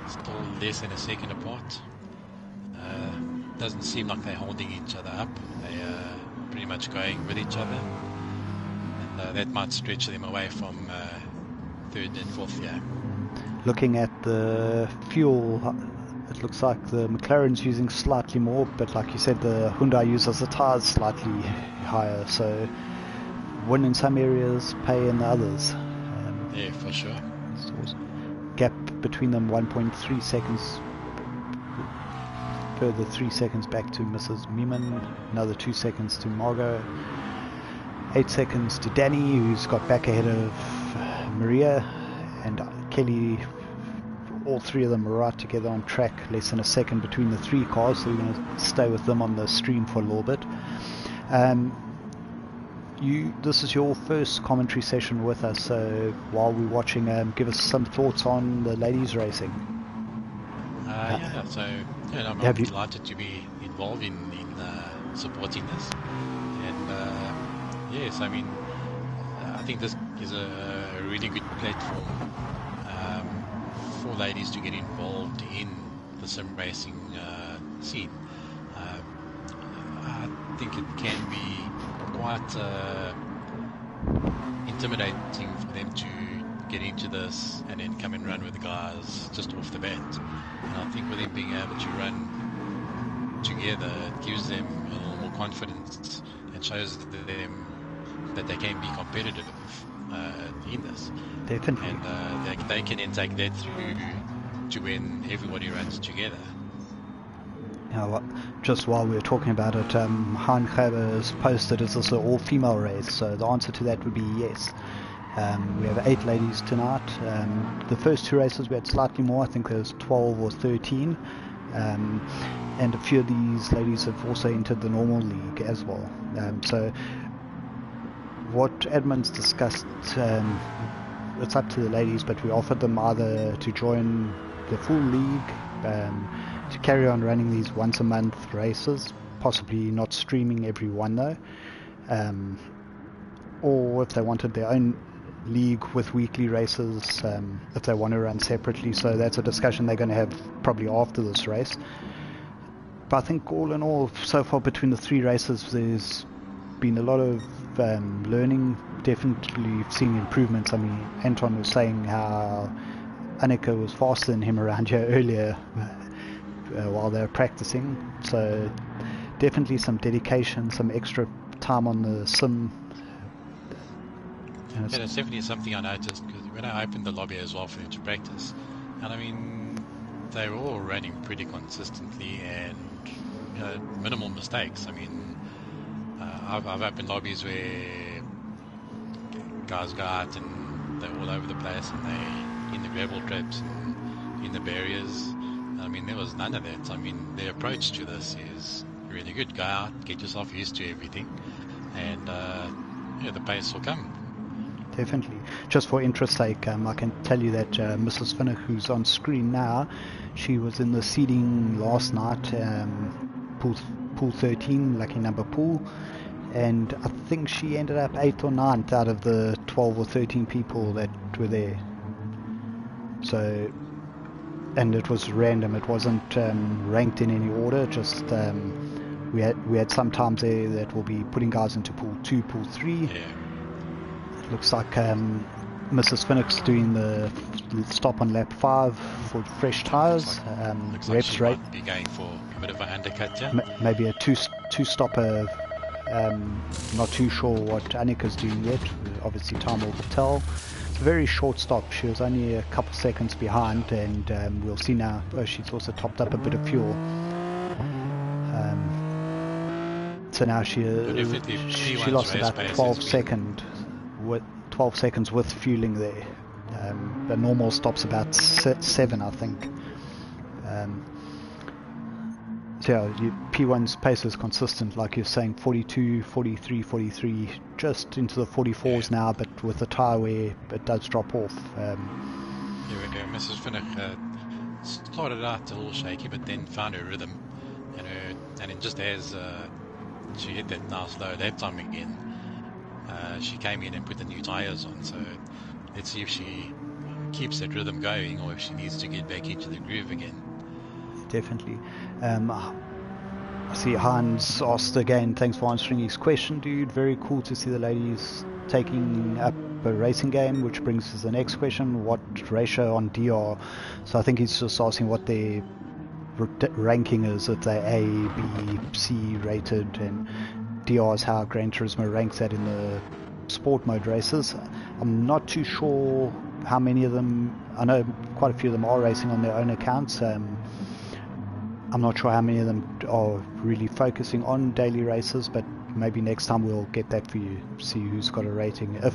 still less than a second apart. Doesn't seem like they're holding each other up. They are pretty much going with each other, and that might stretch them away from third and fourth here. Looking at the fuel, it looks like the McLaren's using slightly more, but like you said, the Hyundai uses the tires slightly higher, so win in some areas, pay in the others. Yeah, for sure. Gap between them 1.3 seconds, further 3 seconds back to Mrs. Meeman, another 2 seconds to Margot, 8 seconds to Danny, who's got back ahead of Maria, and Kelly. All three of them are right together on track, less than a second between the three cars, so we're going to stay with them on the stream for a little bit. This is your first commentary session with us, so while we're watching, give us some thoughts on the ladies racing. I'm delighted to be involved in supporting this, and yes, I mean, I think this is a really good platform for ladies to get involved in the sim racing scene. I think it can be quite intimidating for them to get into this and then come and run with the guys just off the bat. And I think with them being able to run together, it gives them a little more confidence and shows them that they can be competitive in this. Definitely. And they can then take that through to when everybody runs together. Just while we were talking about it, Han Khaber has posted, is this an all-female race? So the answer to that would be yes. We have 8 ladies tonight. The first 2 races we had slightly more, I think there's 12 or 13. And a few of these ladies have also entered the normal league as well. So what Edmund's discussed, it's up to the ladies, but we offered them either to join the full league, to carry on running these once a month races, possibly not streaming every one though, or if they wanted their own league with weekly races, if they want to run separately. So that's a discussion they're going to have probably after this race. But I think all in all, so far between the 3 races, there's been a lot of learning, definitely seeing improvements. I mean, Anton was saying how Annika was faster than him around here earlier while they were practicing, so definitely some dedication, some extra time on the sim. Yeah, that's definitely something I noticed, because when I opened the lobby as well for them to practice, and I mean, they were all running pretty consistently and minimal mistakes. I mean, I've opened lobbies where guys go out and they're all over the place, and they in the gravel traps and in the barriers. I mean, there was none of that. I mean, their approach to this is really good. Go out, get yourself used to everything, and the pace will come. Definitely. Just for interest's sake, I can tell you that Mrs. Finnick, who's on screen now, she was in the seeding last night, pool 13, lucky number pool, and I think she ended up 8th or 9th out of the 12 or 13 people that were there. So, and it was random, it wasn't ranked in any order, just we had some times there that will be putting guys into pool 2, pool 3. Yeah. It looks like Mrs. Finnick's doing the stop on lap 5 for fresh tyres. Looks like she might be going for a bit of an undercut, yeah? Maybe a two-stopper. Not too sure what Annika's doing yet. Obviously time will tell. It's a very short stop. She was only a couple seconds behind, and we'll see now. She's also topped up a bit of fuel. So now she lost about 12 seconds with fueling there. The normal stops about 7, I think. So yeah, P1's pace is consistent, like you're saying, 42, 43, 43, just into the 44s now, but with the tyre wear, it does drop off. Mrs. Finnick started out a little shaky, but then found her rhythm, and then just as she hit that nice low lap time again, she came in and put the new tyres on. So let's see if she keeps that rhythm going, or if she needs to get back into the groove again. Definitely. I see Hans asked again, thanks for answering his question, dude. Very cool to see the ladies taking up a racing game, which brings us the next question. What ratio on DR? So I think he's just asking what their ranking is, if they're A, B, C rated, and DR is how Gran Turismo ranks that in the sport mode races. I'm not too sure how many of them, I know quite a few of them are racing on their own accounts. I'm not sure how many of them are really focusing on daily races, but maybe next time we'll get that for you, see who's got a rating. If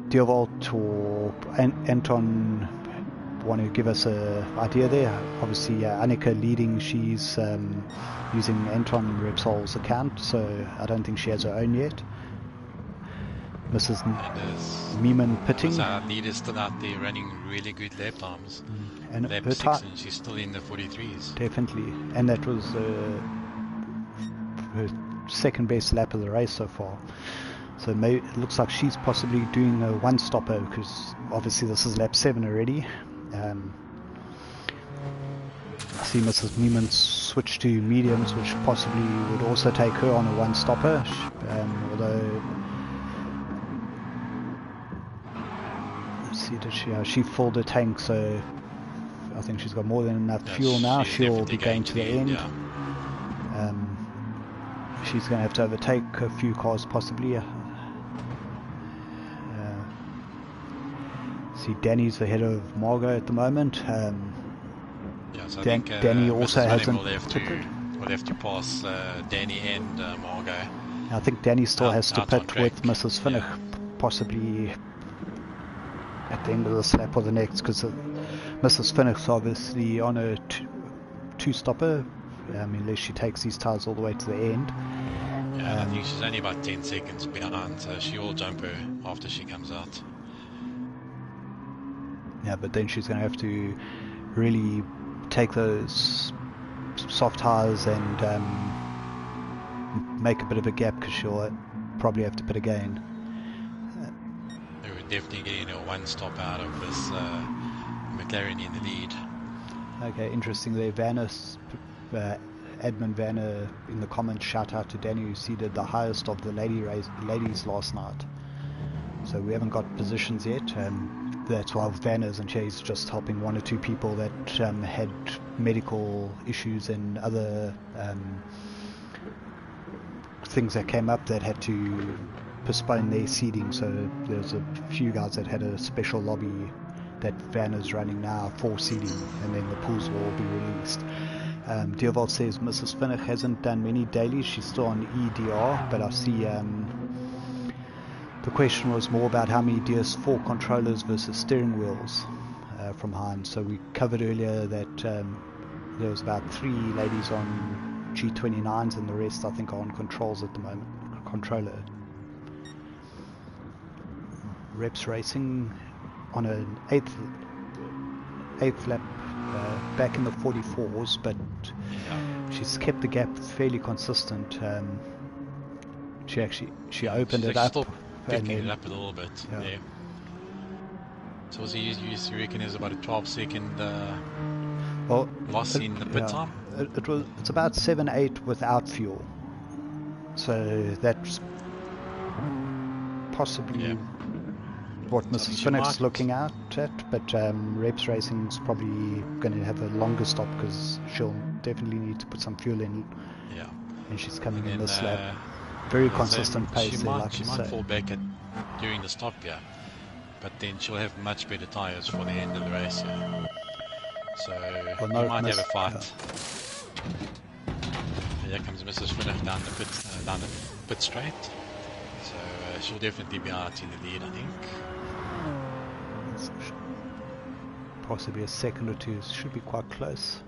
Diovolt or Anton want to give us an idea there, obviously Annika leading, she's using Anton Repsol's account, so I don't think she has her own yet. Mrs. Meeman pitting. Lead is still out there running really good lap times. And lap 6, and she's still in the 43s. Definitely, and that was her second best lap of the race so far. So maybe it looks like she's possibly doing a one-stopper, because obviously this is lap 7 already. I see Mrs. Meeman switch to mediums, which possibly would also take her on a one-stopper, although see, did she filled her tank, so I think she's got more than enough fuel now. She'll be going to the end. Yeah. She's going to have to overtake a few cars possibly. See, Danny's ahead of Margot at the moment. So I think Danny also hasn't will have to pass Danny and Margot. I think Danny still has to pit with Mrs. Finnick, possibly at the end of this lap or the next, because Mrs. Finnick's obviously on a two-stopper, unless she takes these tyres all the way to the end. Yeah, I think she's only about 10 seconds behind, so she will jump her after she comes out. Yeah, but then she's going to have to really take those soft tyres and make a bit of a gap, because she'll probably have to pit again. Definitely getting a one stop out of this McLaren in the lead. Okay, interesting there. Edmund Vanner in the comments, shout out to Danny, who seeded the highest of the ladies last night. So we haven't got positions yet. That's why Vanner isn't here. He's just helping one or two people that had medical issues and other things that came up that had to postpone their seeding. So there's a few guys that had a special lobby that Vanner's running now for seeding, and then the pools will all be released. Diovolt says Mrs. Finnick hasn't done many dailies. She's still on EDR, but I see the question was more about how many DS4 controllers versus steering wheels from Heinz. So we covered earlier that there was about 3 ladies on G29s, and the rest I think are on controls at the moment. Controller. Reps Racing on an eighth lap back in the 44s, but she's kept the gap fairly consistent. She opened it up. Picking it up a little bit. Yeah. So was you reckon there's about a 12-second loss in the pit time? It's about 7-8 without fuel. So that's possibly what Mrs. Finnick's looking at, but Reps Racing's probably going to have a longer stop, because she'll definitely need to put some fuel in. Yeah. And she's coming in this lap. Very consistent pace there, like you say. She might fall back during the stop, but then she'll have much better tyres for the end of the race, So you might have a fight. Here comes Mrs. Finnick down the pit straight. So she'll definitely be out in the lead, I think. Possibly a second or two. Should be quite close.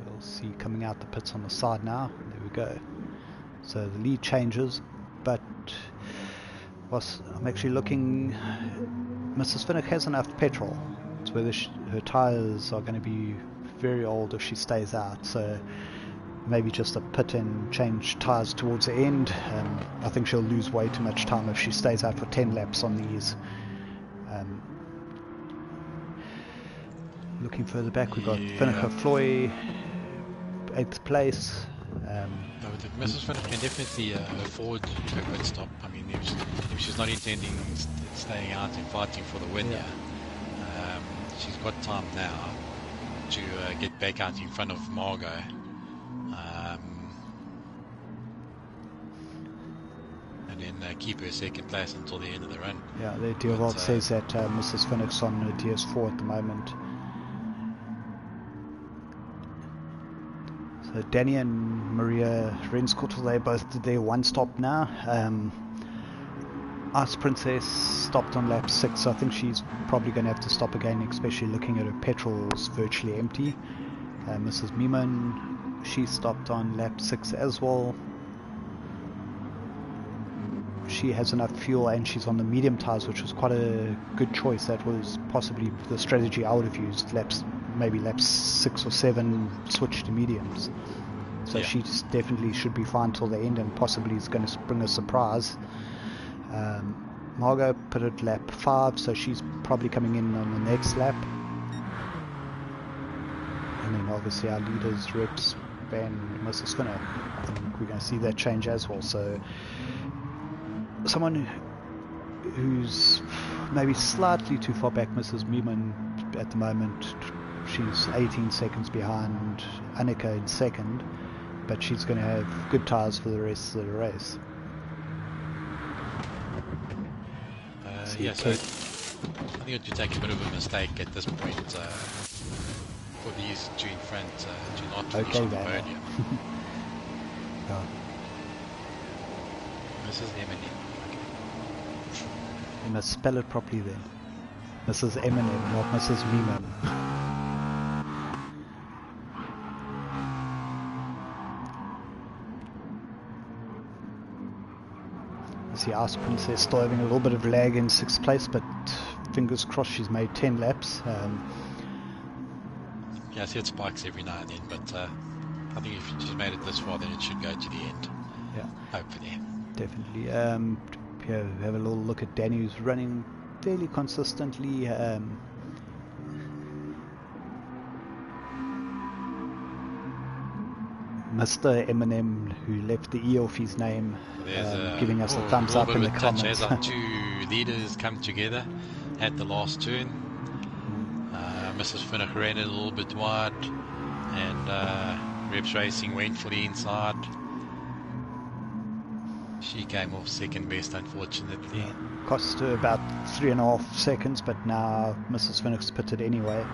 We'll see coming out the pits on the side now. There we go. So the lead changes, but I'm actually looking. Mrs. Finnick has enough petrol. It's whether her tyres are going to be very old if she stays out. So maybe just a pit and change tyres towards the end. I think she'll lose way too much time if she stays out for 10 laps on these. Looking further back, we've got Finnick Floy, 8th place. Mrs. Finnick can definitely afford a pit stop. I mean, if she's not intending staying out and fighting for the win here, she's got time now to get back out in front of Margot. And then keep her second place until the end of the run. Yeah, the Diovold says that Mrs. Finnick's on a DS4 at the moment. So Danny and Maria Renskottel, they both did their one stop now. Ice Princess stopped on lap 6, so I think she's probably going to have to stop again, especially looking at her petrol's virtually empty. Mrs. Miman, she stopped on lap 6 as well. She has enough fuel and she's on the medium tyres, which was quite a good choice. That was possibly the strategy I would have used. Maybe laps 6 or 7, switch to mediums. So she definitely should be fine till the end, and possibly is going to bring a surprise. Margot put it lap 5, so she's probably coming in on the next lap. And then obviously our leaders, Reps and Mrs. Finnick. I think we're going to see that change as well. So someone who's maybe slightly too far back, Mrs. Miman at the moment. She's 18 seconds behind Annika in second, but she's going to have good tyres for the rest of the race. So I think that you take a bit of a mistake at this point for these two in front to not finish on the podium. This is Eminem. Okay. You must spell it properly then. Mrs. Eminem, not Mrs. Miman. The Ice Princess still having a little bit of lag in 6th place, but fingers crossed she's made 10 laps. I see it spikes every now and then, but I think if she's made it this far, then it should go to the end. Yeah, hopefully. Definitely. Here we have a little look at Danny, who's running fairly consistently. Mr. Eminem, who left the E off his name, giving us a thumbs up in the comments. As our two leaders come together at the last turn, Mrs. Finnick ran it a little bit wide, and Reps Racing went for the inside. She came off second best, unfortunately. Cost her about 3.5 seconds, but now Mrs. Finnick's pitted anyway.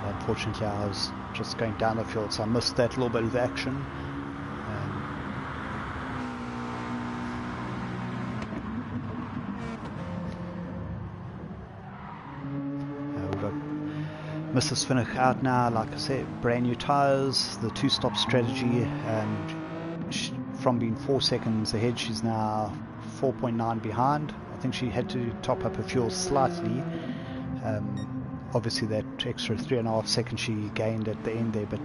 Unfortunately, I was just going down the field, so I missed that little bit of action. We've got Mrs. Finnick out now, like I said, brand new tyres, the 2-stop strategy. From being 4 seconds ahead, she's now 4.9 behind. I think she had to top up her fuel slightly. Obviously that extra 3.5 seconds she gained at the end there, but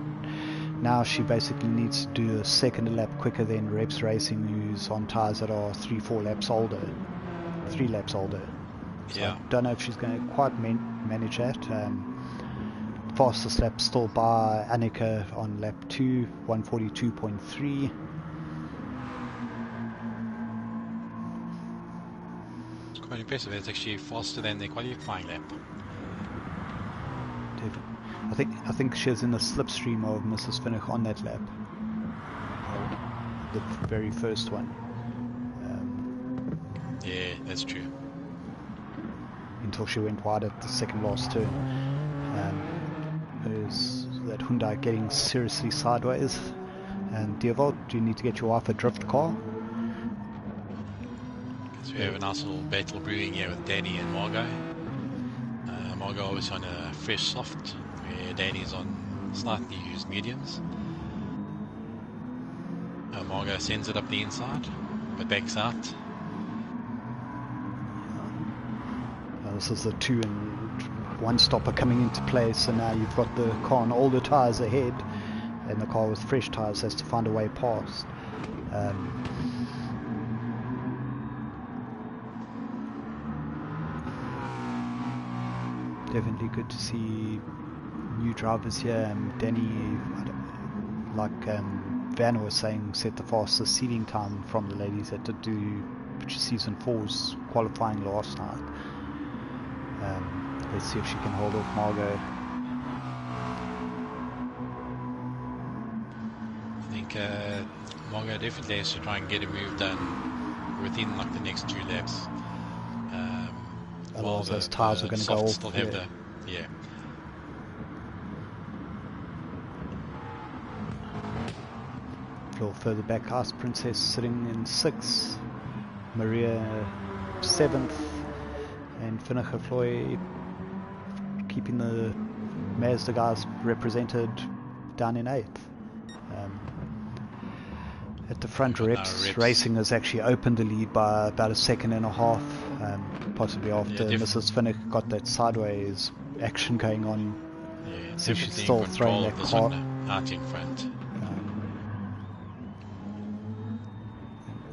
now she basically needs to do a second lap quicker than Reps Racing, who's on tyres that are 3 laps older. So I don't know if she's going to quite manage that. Fastest lap still by Annika on lap 2, 142.3. It's quite impressive. It's actually faster than the qualifying lap. I think she's in the slipstream of Mrs. Finnick on that lap, the very first one. Yeah, that's true. Until she went wide at the second last turn. There's that Hyundai getting seriously sideways. And Deervolt, do you need to get your wife a drift car? So we have a nice little battle brewing here with Danny and Margot. Margot always on a fresh soft, where Danny's on slightly used mediums. Margot sends it up the inside, but backs out. This is the 2 and 1 stopper coming into play, so now you've got the car on older tyres ahead, and the car with fresh tyres has to find a way past. Definitely good to see new drivers here. Danny, like Van was saying, set the fastest seeding time from the ladies that did do season 4's qualifying last night. Let's see if she can hold off Margot. I think Margot definitely has to try and get a move done within like the next 2 laps. While those tyres are going to go off. Still have yeah. A little further back, Ice Princess sitting in 6th, Maria 7th, and Finnicher Floy keeping the Mazda guys represented down in 8th. At the front, Reps Racing has actually opened the lead by about a 1.5 seconds, possibly after Mrs. Finnick got that sideways action going on. Yeah, so she's still throwing that car out in front.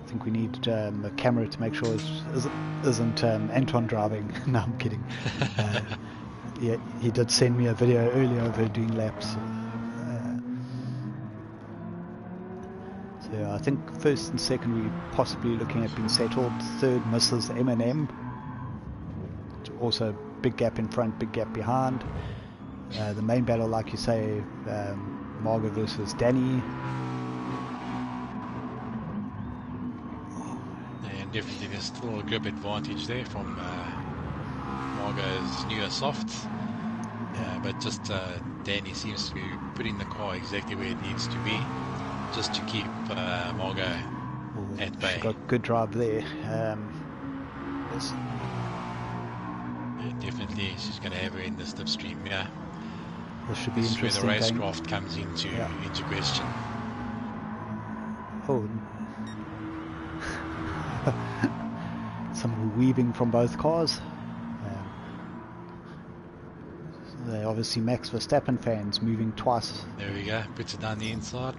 I think we need a camera to make sure it isn't Anton driving. No, I'm kidding. Yeah, he did send me a video earlier of her doing laps. So I think 1st and 2nd we possibly looking at being settled. 3rd, Mrs. M&M. Also big gap in front, big gap behind. The main battle, like you say, Margot versus Danny. And definitely there's still a grip advantage there from Margot's newer softs. But just Danny seems to be putting the car exactly where it needs to be, just to keep Margot at bay. She's got good drive there. Definitely, she's going to have her in the slipstream. Yeah, this should be this interesting. Is where the racecraft comes into question. Oh, some weaving from both cars. They're obviously Max Verstappen fans, moving twice. There we go, puts it down the inside.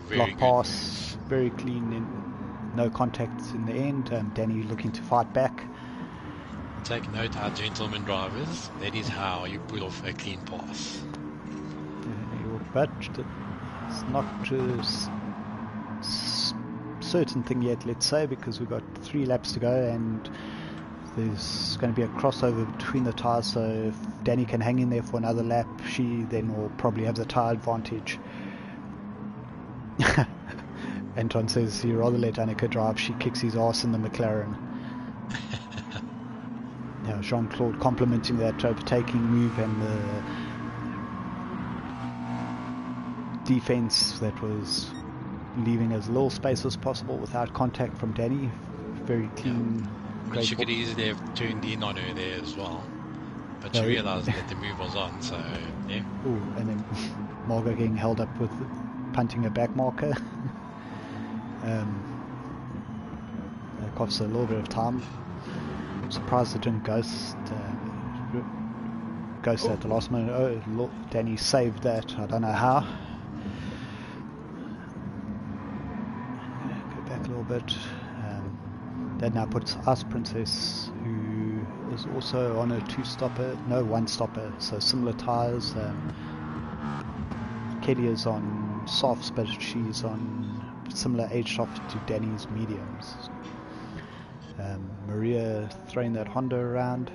Block pass, very clean, no contact in the end. Danny looking to fight back. Take note, our gentlemen drivers, that is how you pull off a clean pass. But it's not a certain thing yet, let's say, because we've got 3 laps to go and there's going to be a crossover between the tyres, so if Danny can hang in there for another lap, she then will probably have the tyre advantage. Anton says he'd rather let Annika drive, she kicks his ass in the McLaren. Yeah, Jean-Claude complimenting that overtaking move and the defense that was leaving as little space as possible without contact from Danny. Very clean. Yeah. She could easily have turned in on her there as well, but she realised that the move was on, so yeah. Ooh, and then Margot getting held up with punting a back marker. That costs a little bit of time. I'm surprised it didn't ghost at the last minute. Oh, look, Danny saved that. I don't know how. Go back a little bit. That now puts Ice Princess, who is also on a 1-stopper, so similar tyres. Kelly is on softs, but she's on similar age soft to Danny's mediums. Maria throwing that Honda around.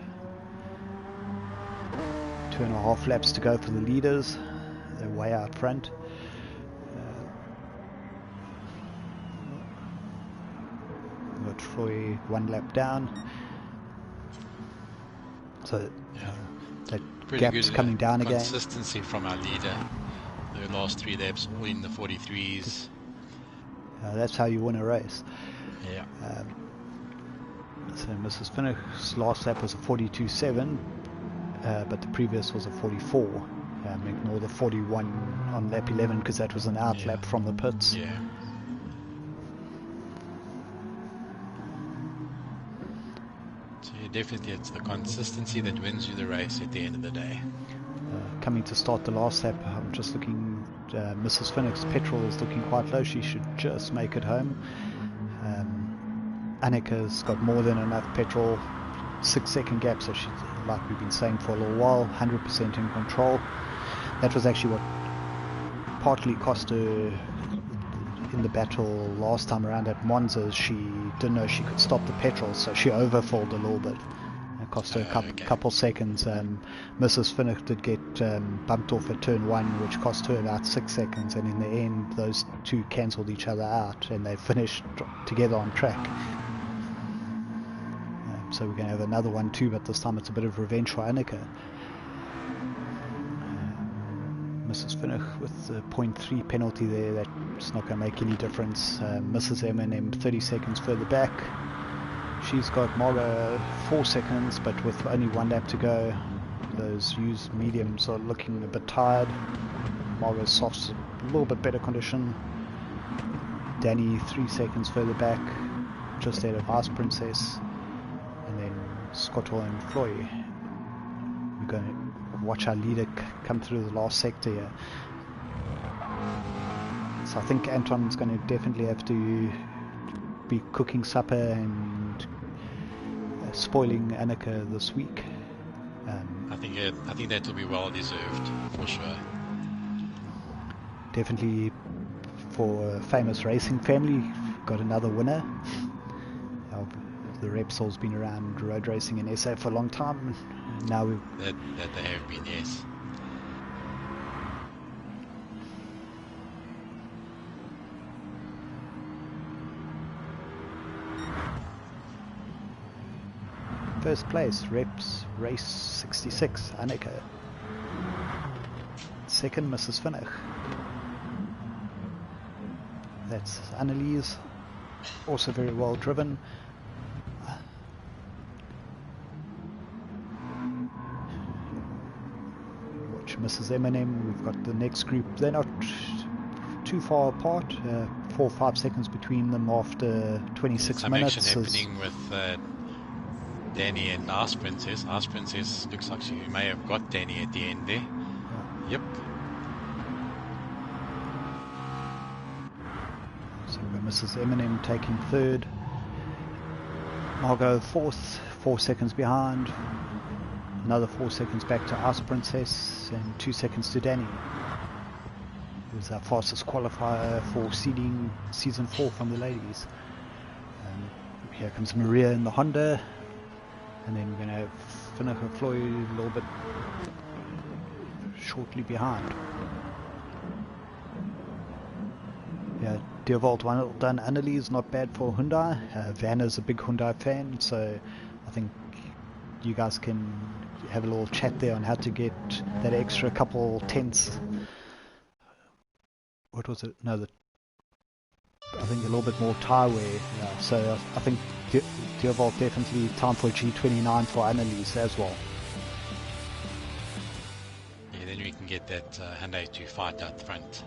2.5 laps to go for the leaders. They're way out front. Got Troy 1 lap down. So that gap's coming down again. Consistency from our leader. The last 3 laps all in the 43s. That's how you win a race. Yeah. So Mrs. Finnick's last lap was a 42.7, but the previous was a 44. Ignore the 41 on lap 11 because that was an out lap from the pits. Yeah. So yeah, definitely it's the consistency that wins you the race at the end of the day. Coming to start the last lap, I'm just looking, Mrs. Finnick's petrol is looking quite low. She should just make it home. Annika's got more than enough petrol, 6-second gap, so she's, like we've been saying for a little while, 100% in control. That was actually what partly cost her in the battle last time around at Monza. She didn't know she could stop the petrol, so she overfilled a little bit. It cost her a couple seconds. Mrs. Finnick did get bumped off at turn 1, which cost her about 6 seconds, and in the end those two cancelled each other out and they finished together on track. So we're going to have another one too, but this time it's a bit of revenge for Annika. Mrs. Finnick with the 0.3 penalty there, that's not going to make any difference. Mrs. M&M 30 seconds further back. She's got Margot 4 seconds, but with only 1 lap to go. Those used mediums are looking a bit tired. Margot's softs a little bit better condition. Danny 3 seconds further back, just ahead of Ice Princess. And then Scotto and Floy. We're going to watch our leader come through the last sector here. So I think Anton's going to definitely have to be cooking supper and spoiling Annika this week. I think that will be well deserved for sure. Definitely for a famous racing family, got another winner. The Repsol's been around road racing in SA for a long time. Now that they have been, yes. First place, Reps Race 66, Annika. Second, Mrs. Finnick. That's Annelies, also very well driven. Watch Mrs. M&M, we've got the next group. They're not too far apart, 4 or 5 seconds between them after 26 minutes. Some action happening with Danny and Ice Princess. Ice Princess looks like she may have got Danny at the end there. Yep. So we've got Mrs. M&M taking third. Margot fourth, 4 seconds behind. Another 4 seconds back to Ice Princess and 2 seconds to Danny. Who's our fastest qualifier for seeding season 4 from the ladies. Here comes Maria in the Honda. And then we're going to have Finnick and Floyd a little bit shortly behind. Yeah, Deerwald, well done. Annelies, not bad for Hyundai. Vanna's a big Hyundai fan, so I think you guys can have a little chat there on how to get that extra couple tenths. What was it? No, I think a little bit more tyre wear. Yeah, so I think Deerwald definitely time for G29 for Annelies as well. Yeah, then we can get that Hyundai to fight out front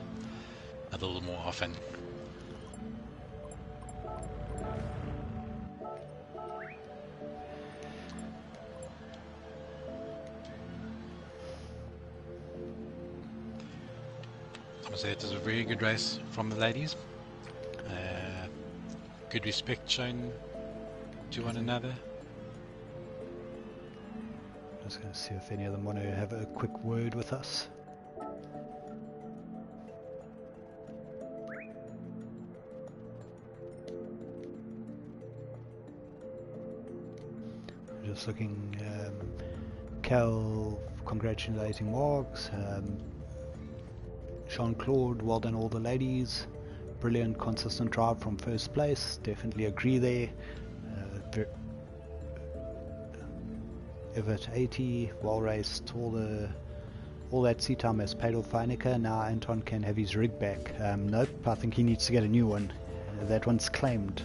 a little more often. I must say it was a very good race from the ladies. Good respect shown to one another. Just going to see if any of them want to have a quick word with us. Just looking, Cal congratulating Morgs, Jean-Claude, well done all the ladies. Brilliant, consistent drive from first place. Definitely agree there. Everett 80, well raced. All that seat time has paid off for Annika. Now Anton can have his rig back. Nope, I think he needs to get a new one. That one's claimed.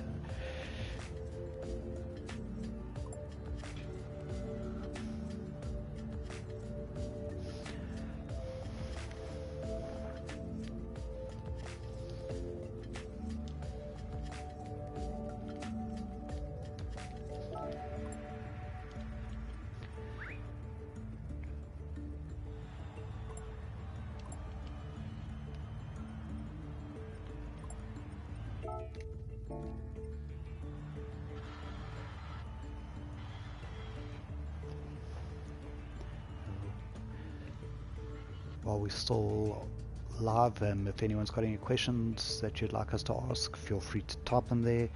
While we're still live, if anyone's got any questions that you'd like us to ask, feel free to type them there.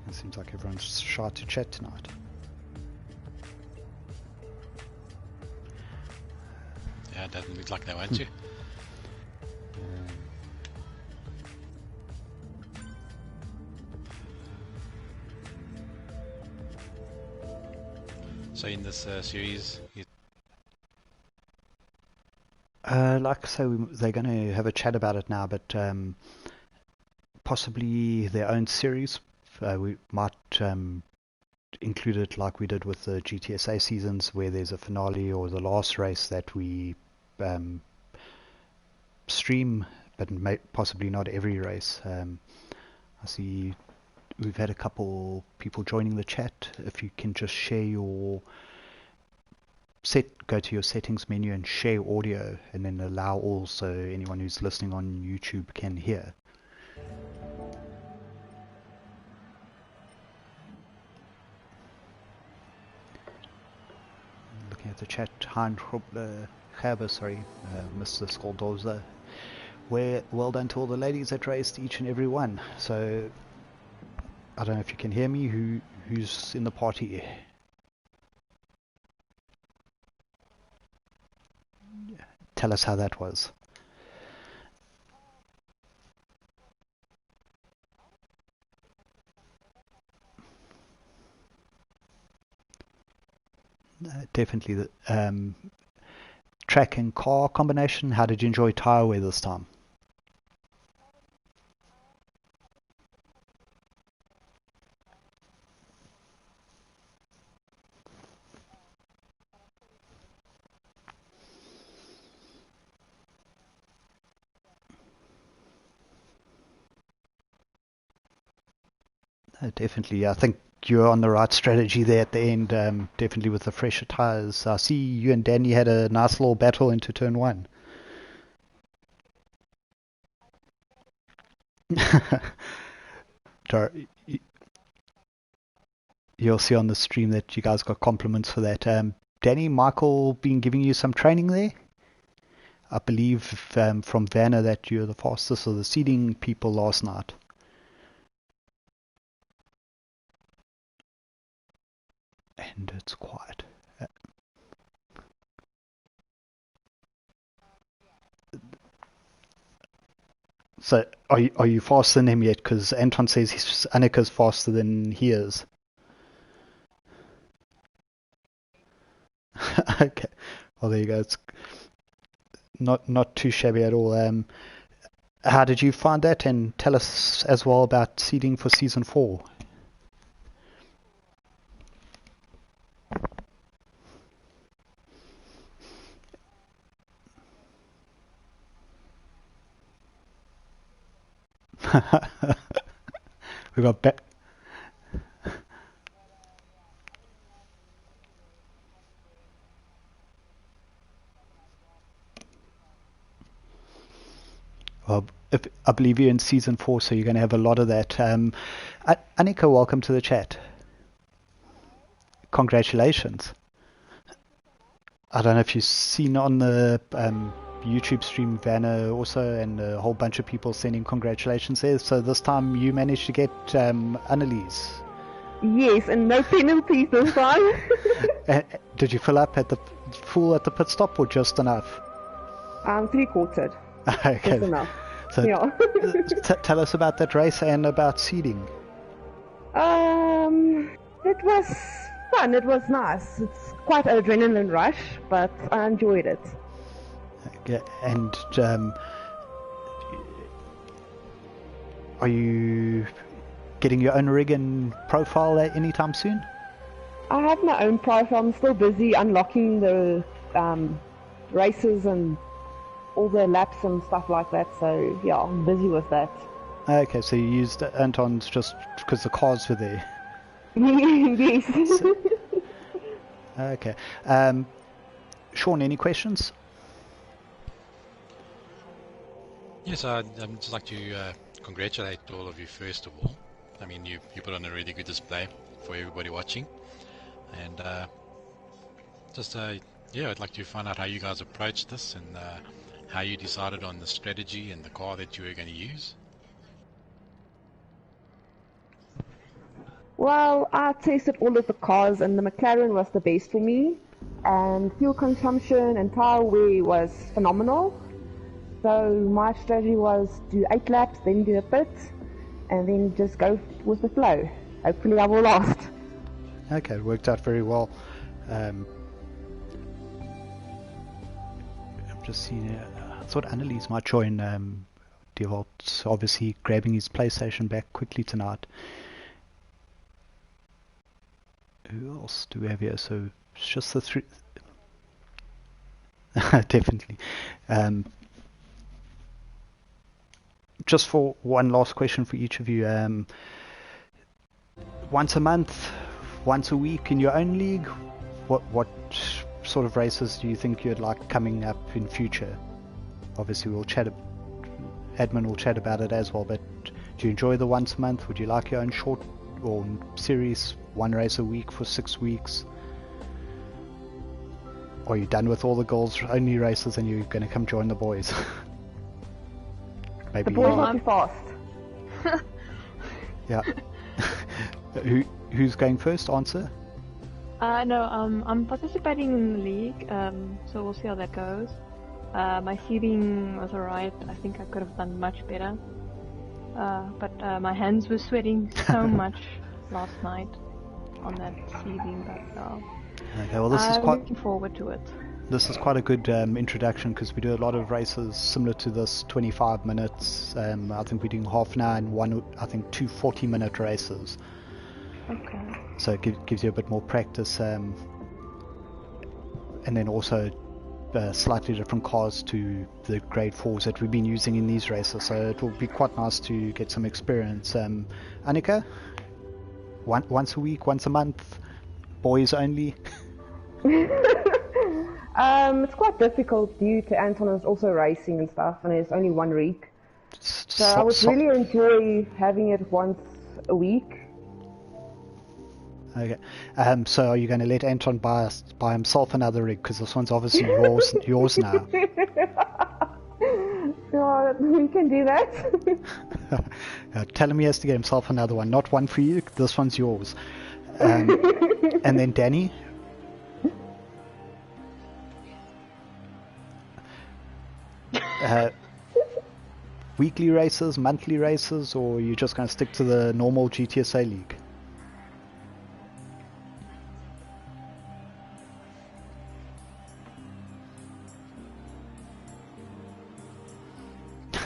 It seems like everyone's shy to chat tonight. Yeah, it doesn't look like they want to. So in this series, like I say, they're going to have a chat about it now, but possibly their own series. We might include it like we did with the GTSSA seasons, where there's a finale or the last race that we stream, but possibly not every race. I see we've had a couple people joining the chat. If you can just share your go to your settings menu and share audio, and then allow all so anyone who's listening on YouTube can hear. Looking at the chat, sorry, Mr. Skoldoza. Well done to all the ladies that raced, each and every one. So I don't know if you can hear me. Who's in the party? Tell us how that was. Definitely the track and car combination. How did you enjoy tyre wear this time? Definitely, I think you're on the right strategy there at the end. Definitely with the fresher tyres. I see you and Danny had a nice little battle into turn one. You'll see on the stream that you guys got compliments for that. Danny, Michael been giving you some training there? I believe from Vanna that you're the fastest of the seeding people last night. And it's quiet. So are you faster than him yet? Because Anton says Annika's faster than he is. Okay. Well, there you go. It's not too shabby at all. How did you find that? And tell us as well about seeding for season 4. We got well, I believe you're in season 4, so you're going to have a lot of that. Annika, welcome to the chat. Congratulations. I don't know if you've seen on the YouTube stream, Vanna also, and a whole bunch of people sending congratulations there. So this time you managed to get Annalise. Yes, and no penalties this time. Did you fill up at the pit stop or just enough? 3/4. Okay. Just enough. So Yeah. tell us about that race and about seeding. It was fun. It was nice. It's quite an adrenaline rush, but I enjoyed it. Okay. And are you getting your own rig and profile anytime soon? I have my own profile. I'm still busy unlocking the races and all the laps and stuff like that. So yeah, I'm busy with that. Okay, so you used Anton's just because the cars were there. Yes. Okay. Sean, any questions? Yes, I'd just like to congratulate all of you first of all. I mean, you put on a really good display for everybody watching. And yeah, I'd like to find out how you guys approached this and how you decided on the strategy and the car that you were going to use. Well, I tested all of the cars and the McLaren was the best for me. And fuel consumption and tire wear was phenomenal. So my strategy was do 8 laps, then do a pit, and then just go with the flow. Hopefully I will last. Okay, it worked out very well. I'm just seeing, I thought Annalise might join Devolt's obviously grabbing his PlayStation back quickly tonight. Who else do we have here? So it's just the three. Definitely. Just for one last question for each of you. Once a month, once a week in your own league, what sort of races do you think you'd like coming up in future? Obviously we'll chat, admin will chat about it as well, but do you enjoy the once a month? Would you like your own short or series, one race a week for 6 weeks? Or are you done with all the girls only races and you're going to come join the boys? Maybe the boys are too fast. Yeah. Who's going first? Answer. No, I'm participating in the league, so we'll see how that goes. My seeding was alright. I think I could have done much better. But my hands were sweating so much last night on that seeding. But Okay, well this is quite looking forward to it. This is quite a good introduction because we do a lot of races similar to this, 25 minutes. I think we're doing half an hour and two 40-minute races. Okay. So it gives you a bit more practice, and then also slightly different cars to the grade 4s that we've been using in these races. So it will be quite nice to get some experience. Annika, once a week, once a month, boys only. It's quite difficult due to Anton is also racing and stuff, and there's only one rig. So I would really enjoy having it once a week. Okay. So are you going to let Anton buy himself another rig? Because this one's obviously yours now. No, we can do that. Tell him he has to get himself another one. Not one for you. This one's yours. And then Danny. Weekly races, monthly races, or are you just going to stick to the normal GTSA league?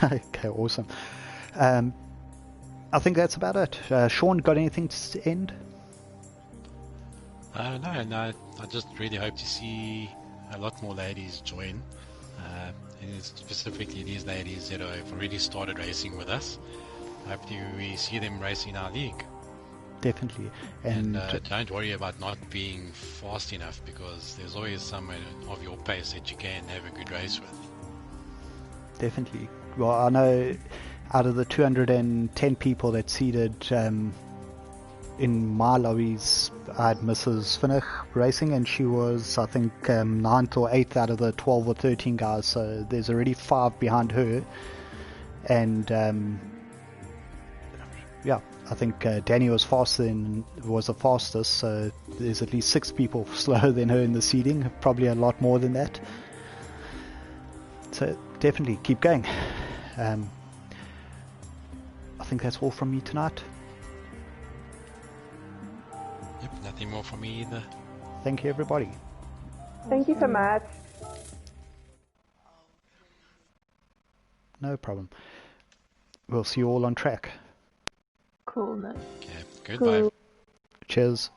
Okay, awesome. I think that's about it. Sean, got anything to end? No. I just really hope to see a lot more ladies join. And specifically these ladies that have already started racing with us. Hopefully we see them racing our league. Definitely. And don't worry about not being fast enough, because there's always someone of your pace that you can have a good race with. Definitely. Well, I know out of the 210 people that seeded in my lobbies I had Mrs. Finnick racing, and she was, I think, 9th or 8th out of the 12 or 13 guys. So there's already 5 behind her, and yeah, I think Danny was was the fastest. So there's at least 6 people slower than her in the seeding, probably a lot more than that. So definitely keep going. I think that's all from me tonight. Yep, nothing more from me either. Thank you, everybody. Thank you so much. No problem. We'll see you all on track. Cool, nice. Okay, goodbye. Cool. Cheers.